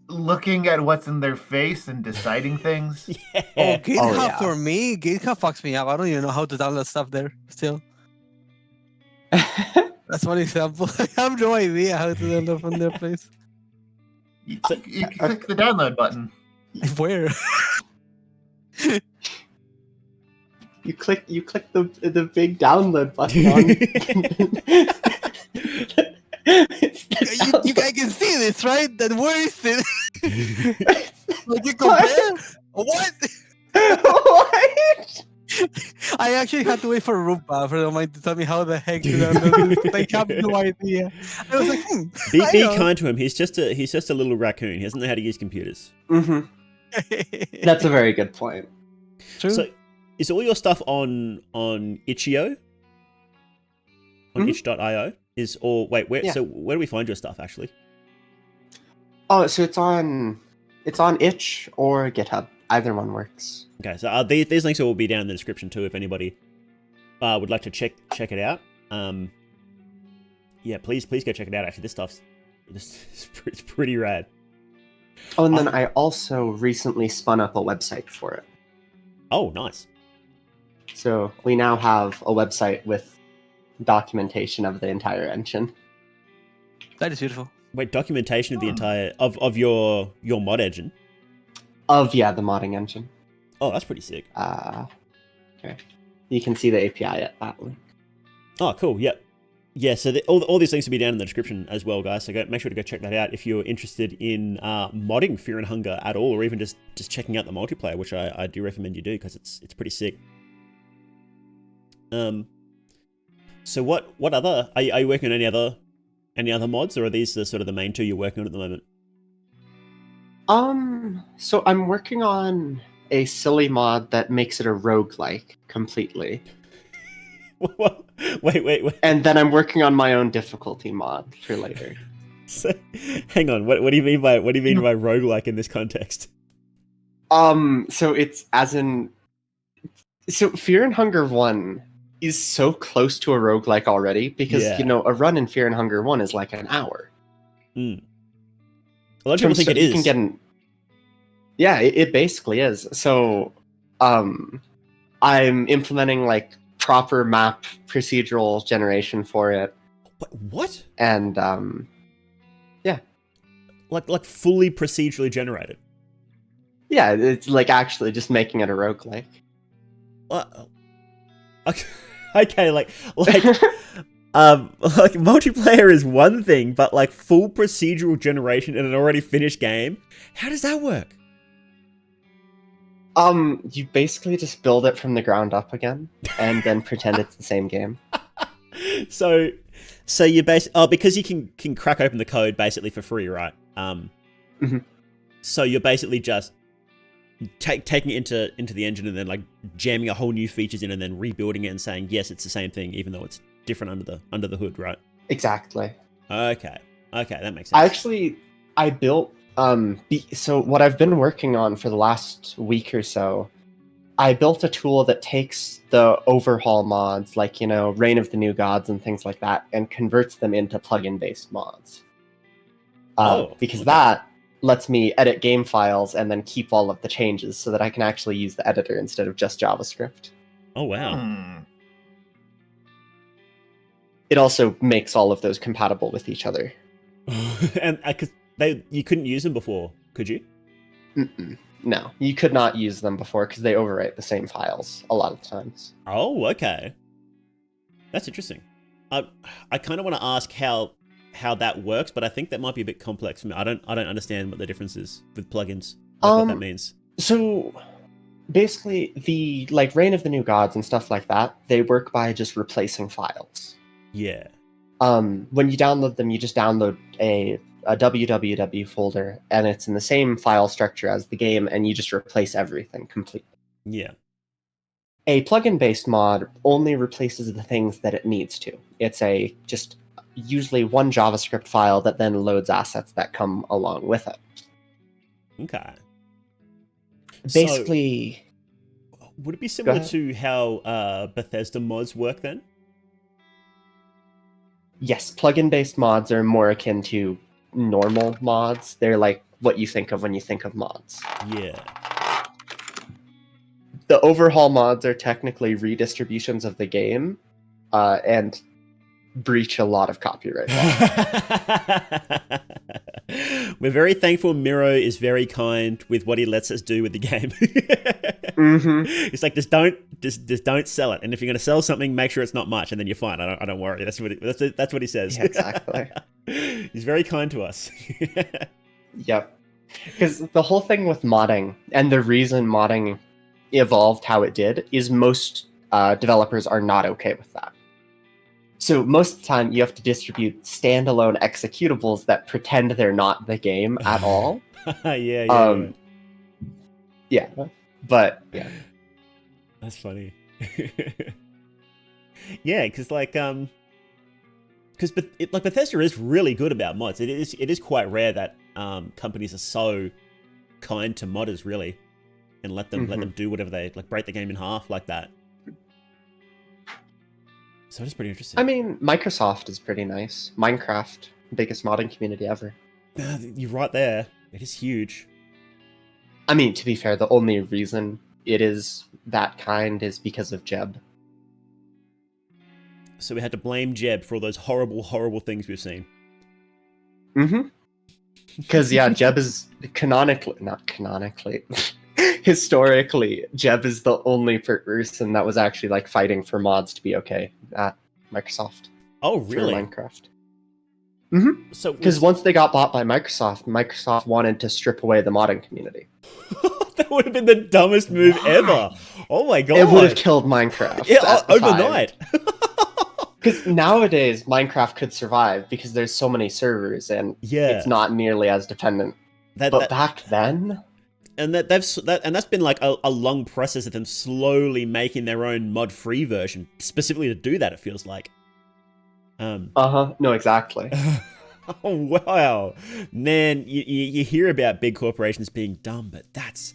looking at what's in their face and deciding things. Oh, Yeah. GitHub yeah. for me, GitHub fucks me up. I don't even know how to download stuff there still. That's one example. I have no idea how to download from their place. You click the download button. Where? You click the big download button on. It's the You guys can see this, right? Then where is it? Like you compare? What? What? I actually had to wait for Rupa for them to tell me how the heck to download this. They have no idea. I was like, I Be know. kind to him. He's just a little raccoon. He doesn't know how to use computers. Mm-hmm. That's a very good point. True. So, is all your stuff on itch.io? On Mhm. itch.io? Where? Yeah. So where do we find your stuff actually? Oh, so it's on itch or GitHub. Either one works. Okay, so these links will be down in the description too if anybody would like to check it out. Yeah, please go check it out. Actually, this stuff's it's pretty rad. Oh, and then I also recently spun up a website for it. Oh, nice. So we now have a website with documentation of the entire engine. That is beautiful. Wait, documentation of the entire of your mod engine. Of the modding engine. Oh, that's pretty sick. Okay. You can see the API at that link. Oh, cool. Yep. Yeah, so all these links will be down in the description as well, guys. So make sure to go check that out if you're interested in modding Fear and Hunger at all, or even just checking out the multiplayer, which I do recommend you do because it's pretty sick. So what other are you working on any other mods, or are these the sort of the main two you're working on at the moment? So I'm working on a silly mod that makes it a roguelike completely. Wait. And then I'm working on my own difficulty mod for later. So, hang on. What do you mean by roguelike in this context? So it's so Fear and Hunger 1 is so close to a roguelike already because Yeah. a run in Fear and Hunger 1 is like an hour. A lot of people think it You is. can get yeah, it basically is. So I'm implementing like proper map procedural generation for it. What? And yeah. Like fully procedurally generated. Yeah, it's like actually just making it a roguelike. Okay, like multiplayer is one thing, but like full procedural generation in an already finished game, how does that work? You basically just build it from the ground up again, and then pretend it's the same game. So you because you can crack open the code basically for free, right? Mhm. So you're basically just taking it into the engine and then like jamming a whole new features in and then rebuilding it and saying yes, it's the same thing even though it's different under the hood, right? Exactly. Okay, that makes sense. I built so what I've been working on for the last week or so, I built a tool that takes the overhaul mods like Reign of the New Gods and things like that and converts them into plugin based mods. Because okay. that lets me edit game files and then keep all of the changes so that I can actually use the editor instead of just JavaScript. Oh wow. Hmm. It also makes all of those compatible with each other. And you couldn't use them before, could you? Mm-mm. No, you could not use them before because they overwrite the same files a lot of times. Oh, okay. That's interesting. I kind of want to ask how that works, but I think that might be a bit complex for me. I don't understand what the difference is with plugins. Like what that means. So basically, the like Reign of the New Gods and stuff like that, they work by just replacing files. Yeah. When you download them, you just download a www folder, and it's in the same file structure as the game, and you just replace everything completely. Yeah. A plugin-based mod only replaces the things that it needs to. It's just usually one JavaScript file that then loads assets that come along with it. Okay. Basically, so, would it be similar ahead. to how Bethesda mods work then? Yes, plugin-based mods are more akin to normal mods. They're like what you think of when you think of mods. Yeah. The overhaul mods are technically redistributions of the game, and breach a lot of copyright law. We're very thankful Miro is very kind with what he lets us do with the game. Mm-hmm. It's like just don't sell it, and if you're going to sell something, make sure it's not much, and then you're fine. I don't worry. That's what he says. Yeah, exactly. He's very kind to us. Yep. Because the whole thing with modding, and the reason modding evolved how it did, is most developers are not okay with that. So most of the time, you have to distribute standalone executables that pretend they're not the game at all. Yeah. Yeah, but yeah. That's funny. Yeah, because Bethesda is really good about mods. It is quite rare that companies are so kind to modders, really, and let them do whatever they like, break the game in half like that. So it's pretty interesting. I mean, Microsoft is pretty nice. Minecraft, biggest modding community ever. You're right there. It is huge. I mean, to be fair, the only reason it is that kind is because of Jeb. So we had to blame Jeb for all those horrible, horrible things we've seen. Mm-hmm. Because, yeah, Jeb is historically, Jeb is the only person that was actually, like, fighting for mods to be okay at Microsoft. Oh, really? For Minecraft. Mm-hmm. So because once they got bought by Microsoft wanted to strip away the modding community. That would have been the dumbest move ever. Oh my god. It would have killed Minecraft. Yeah, overnight. Because nowadays Minecraft could survive because there's so many servers and it's not nearly as dependent. But back then, and that's been like a long process of them slowly making their own mod-free version, specifically to do that. It feels like. No, exactly. Oh wow, man! You hear about big corporations being dumb, but that's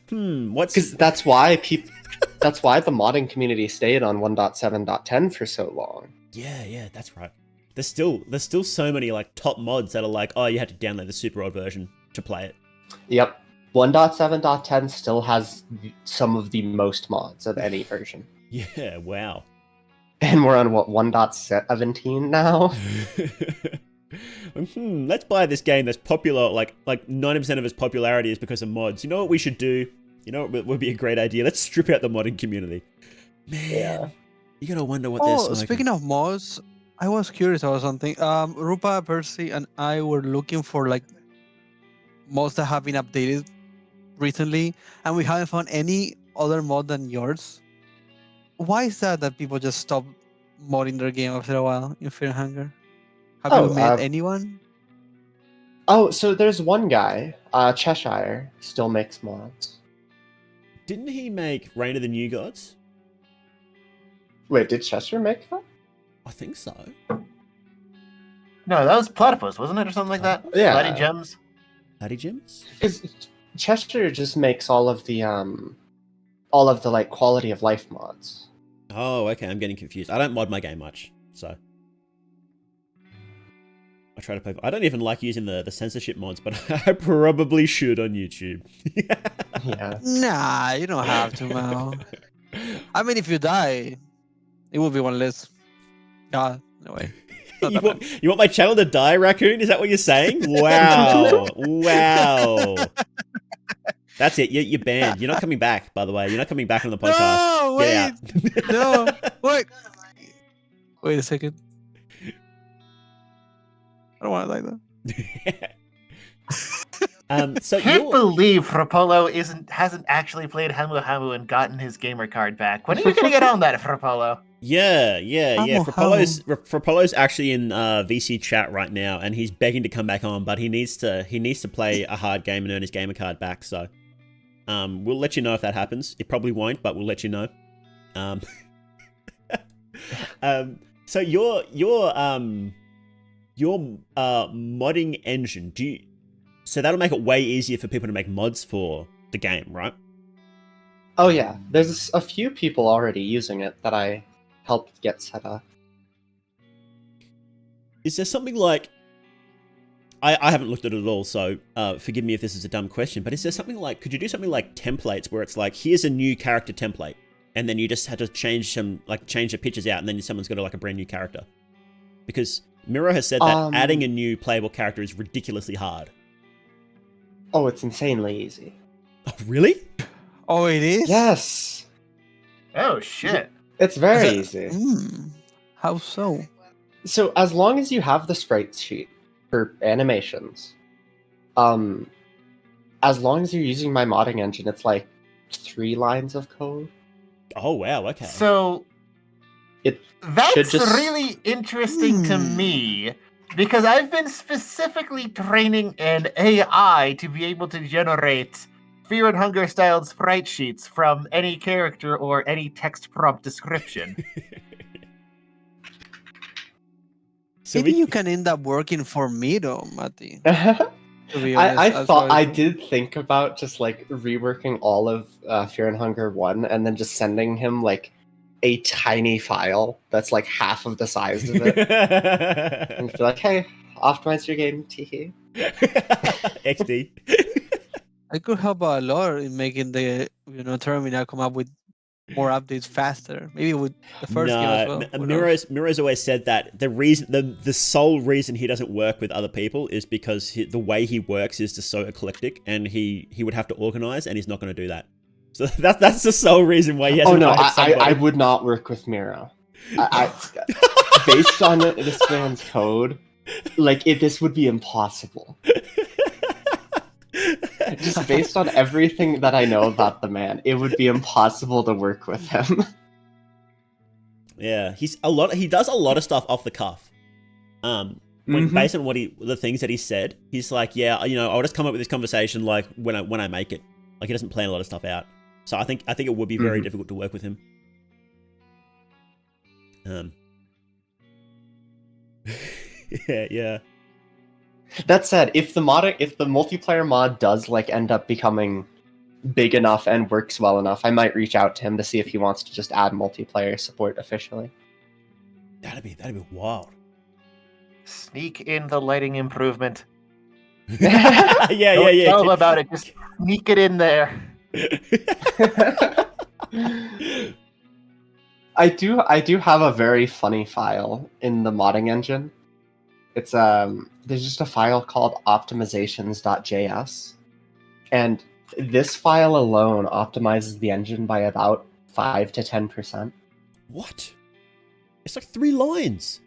because that's why the modding community stayed on 1.7.10 for so long. Yeah, that's right. There's still so many like top mods that are like, oh, you had to download the super old version to play it. Yep, 1.7.10 still has some of the most mods of any version. Yeah, wow. And we're on what, 1.17 now? Let's buy this game that's popular. Like 90% of its popularity is because of mods. You know what we should do? You know what would be a great idea? Let's strip out the modding community. Man, yeah. You gotta wonder what they're smoking. Speaking of mods, I was curious about something. Rupa, Percy, and I were looking for like mods that have been updated recently, and we haven't found any other mod than yours. Why is that people just stop modding their game after a while in Fear and Hunger? Have you met anyone? Oh, so there's one guy, Cheshire, still makes mods. Didn't he make Reign of the New Gods? Wait, did Cheshire make that? I think so. No, that was Platypus, wasn't it, or something like that? Yeah. Bloody Gems? Bloody Gems? Because Cheshire just makes all of the like quality of life mods. Oh, okay, I'm getting confused. I don't mod my game much, so. I try to play. I don't even like using the censorship mods, but I probably should on YouTube. Yeah. Nah, you don't have to, Mal. I mean, if you die, it will be one less. God, no way. Not You that bad. want my channel to die, Raccoon? Is that what you're saying? Wow. Wow. That's it. You're banned. You're not coming back, by the way. You're not coming back on the podcast. No, wait. Get out. No, wait. Wait a second. I don't want it like that. So Can't you're... believe Fropolo hasn't actually played Hamu Hamu and gotten his gamer card back. When are you gonna get on that, Fropolo? Yeah. How? Fropolo's actually in VC chat right now, and he's begging to come back on, but he needs to play a hard game and earn his gamer card back. So, we'll let you know if that happens. It probably won't, but we'll let you know. So your modding engine, so that'll make it way easier for people to make mods for the game, right? Oh yeah, there's a few people already using it that I helped get set up. Is there something like... I haven't looked at it at all, so forgive me if this is a dumb question, but is there something like... Could you do something like templates where it's like, here's a new character template, and then you just had to change the pictures out, and then someone's got like a brand new character? Because Miro has said that adding a new playable character is ridiculously hard. Oh, it's insanely easy. Oh, really? Oh, it is? Yes, Oh shit. it's very easy. How so? So as long as you have the sprite sheet for animations, as long as you're using my modding engine, it's like 3 lines of code. Oh, wow, okay. So It that's should just- really interesting to me because I've been specifically training an AI to be able to generate Fear and Hunger styled sprite sheets from any character or any text prompt description. So Maybe you can end up working for me though, Mattie. I, To be honest, I did think about just like reworking all of Fear and Hunger 1 and then just sending him like a tiny file that's like half of the size of it. And be like, hey, optimize your game, teehee. XD. I could help a lot in making the terminal come up with more updates faster. Maybe with the first game as well. Who knows? Miro's always said that the sole reason he doesn't work with other people is because the way he works is just so eclectic, and he would have to organize, and he's not going to do that. So that's the sole reason why he hasn't. Oh no, hired somebody. I would not work with Miro. Based on this man's code, like this would be impossible. Just based on everything that I know about the man, it would be impossible to work with him. Yeah, he does a lot of stuff off the cuff. Based on the things that he said, he's like, yeah, I'll just come up with this conversation like when I make it. Like he doesn't plan a lot of stuff out. So I think it would be very difficult to work with him. Yeah. That said, if the multiplayer mod does like end up becoming big enough and works well enough, I might reach out to him to see if he wants to just add multiplayer support officially. That'd be wild. Sneak in the lighting improvement. yeah. Don't tell him about it. Just sneak it in there. I do have a very funny file in the modding engine. It's there's just a file called optimizations.js, and this file alone optimizes the engine by about 5 to 10%. What? It's like 3 lines.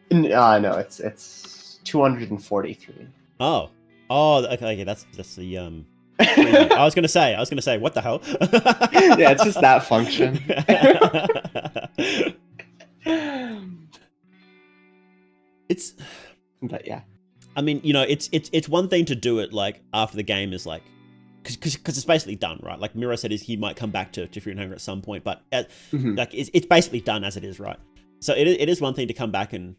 No, it's 243. Oh, okay. That's the I was gonna say, what the hell? Yeah, it's just that function. But yeah, I mean, it's one thing to do it like after the game is like, because it's basically done, right? Like Miro said, he might come back to Fear and Hunger at some point, but like it's basically done as it is, right? So it is one thing to come back and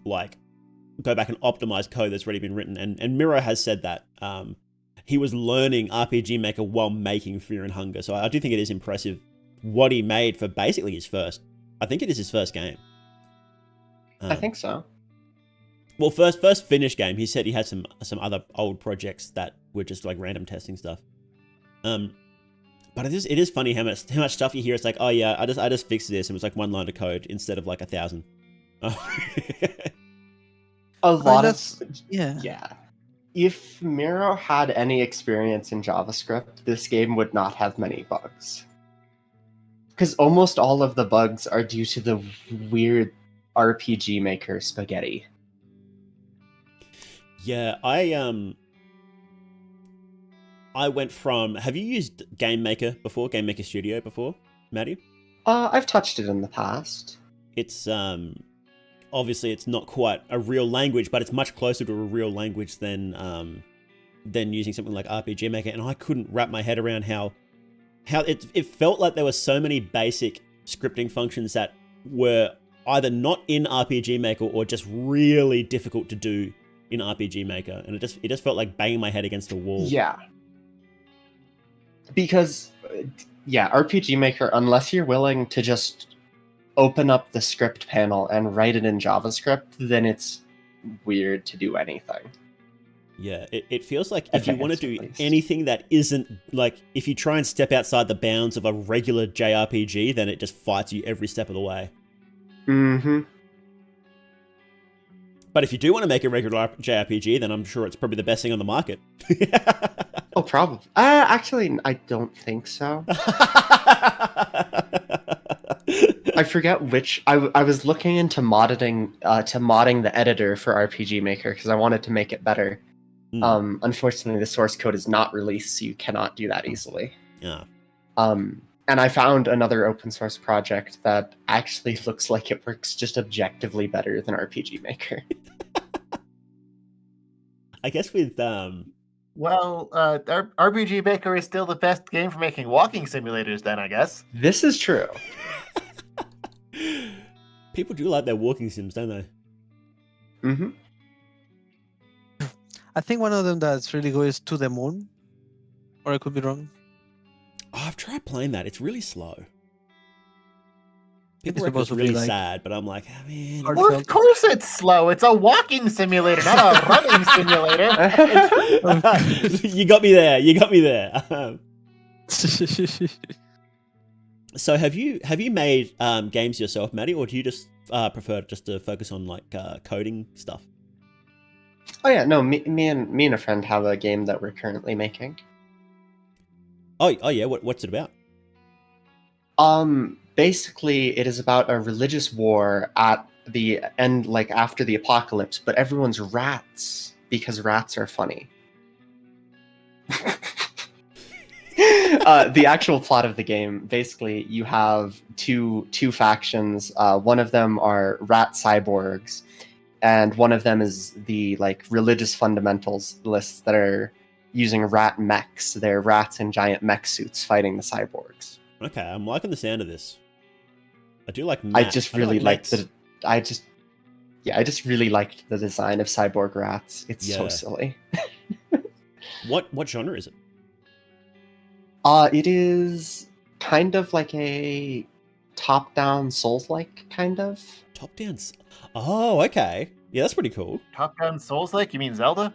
like go back and optimize code that's already been written, and Miro has said that he was learning RPG Maker while making Fear and Hunger, so I do think it is impressive what he made for basically his first. I think it is his first game. I think so. Well, first finished game, he said he had some other old projects that were just like random testing stuff. But it is funny how much stuff you hear. It's like, oh yeah, I just fixed this, and it was like one line of code instead of like 1,000. A lot of yeah. yeah. If Miro had any experience in JavaScript, this game would not have many bugs. Because almost all of the bugs are due to the weird RPG Maker spaghetti. Yeah, I went from. Have you used Game Maker before? Game Maker Studio before, Mattie? I've touched it in the past. It's obviously it's not quite a real language, but it's much closer to a real language than using something like RPG Maker. And I couldn't wrap my head around how it felt like there were so many basic scripting functions that were either not in RPG Maker or just really difficult to do in RPG Maker, and it just felt like banging my head against a wall. Yeah. Because, RPG Maker, unless you're willing to just open up the script panel and write it in JavaScript, then it's weird to do anything. Yeah, it feels like if you want to do anything that isn't, like, if you try and step outside the bounds of a regular JRPG, then it just fights you every step of the way. Mm-hmm. But if you do want to make a regular JRPG, then I'm sure it's probably the best thing on the market. Oh, probably. Actually, I don't think so. I forget which. I was looking into modding the editor for RPG Maker because I wanted to make it better. Unfortunately, the source code is not released, so you cannot do that easily. Yeah. And I found another open source project that actually looks like it works just objectively better than RPG Maker. I guess with RPG Maker is still the best game for making walking simulators. Then I guess This is true. people do like their walking sims, don't they? Mm-hmm. I think one of them that's really good is To the Moon, or I could be wrong. Oh, I've tried playing that. It's really slow. It's People reckon it's supposed to be really like sad, but I'm like, I mean, hard- well, of course it's slow. It's a walking simulator, not a running simulator. you got me there. You got me there. So have you made games yourself, Mattie, or do you just prefer just to focus on like coding stuff? Oh yeah, no. Me and a friend have a game that we're currently making. Oh yeah. What's it about? Basically, it is about a religious war at the end, like after the apocalypse, but everyone's rats because rats are funny. The actual plot of the game, basically, you have two factions. One of them are rat cyborgs, and one of them is the like religious fundamentalists that are using rat mechs. They're rats in giant mech suits fighting the cyborgs. Okay, I'm liking the sound of this. I do like. I just really like liked I just really liked the design of cyborg rats. It's so Yeah. silly. What genre is it? It is kind of like a top-down Souls-like kind of. Top down. Oh, okay. Yeah, that's pretty cool. Top-down Souls-like? You mean Zelda?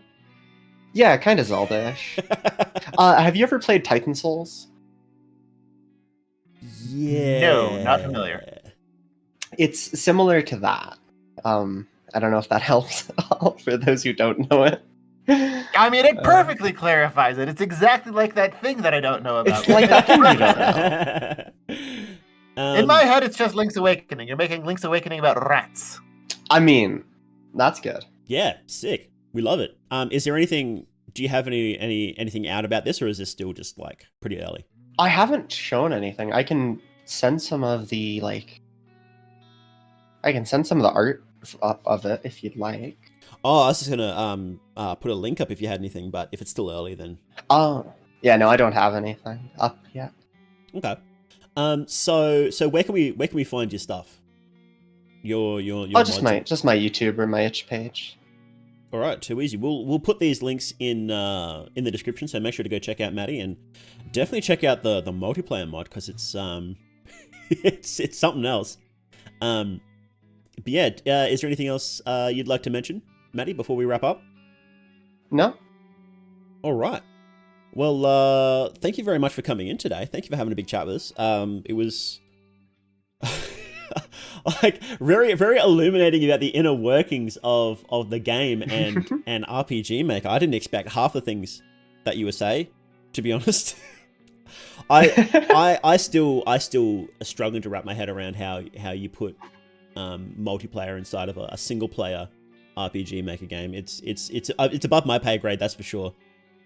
Yeah, kind of Zelda-ish. Have you ever played Titan Souls? Yeah. No, not familiar. It's similar to that. I don't know if that helps for those who don't know it. I mean, it perfectly clarifies it. It's exactly like that thing that I don't know about. It's like that thing you don't know. In my head, it's just Link's Awakening. You're making Link's Awakening about rats. I mean, that's good. Yeah, sick. We love it. Is there anything? Do you have anything out about this, or is this still just like pretty early? I haven't shown anything. I can send some of the art of it if you'd like. Oh, I was just gonna put a link up if you had anything, but if it's still early, then Oh, yeah, no, I don't have anything up yet. okay. So where can we find your stuff? Your Just my YouTube or my itch page. All right, too easy. We'll put these links in the description, so make sure to go check out Mattie and definitely check out the multiplayer mod because it's it's something else. But yeah, is there anything else you'd like to mention, Matty, before we wrap up? No? All right. Well, thank you very much for coming in today. Thank you for having a big chat with us. It was like very, very illuminating about the inner workings of the game and RPG Maker. I didn't expect half the things that you would say, to be honest. I still are struggling to wrap my head around how you put multiplayer inside of a single player RPG Maker game. It's above my pay grade, that's for sure.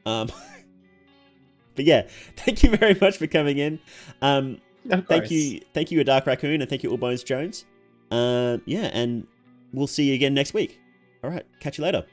But yeah, thank you very much for coming in. Thank you, A Dark Raccoon, and thank you, Allbones Jones. Yeah, and we'll see you again next week. All right, catch you later.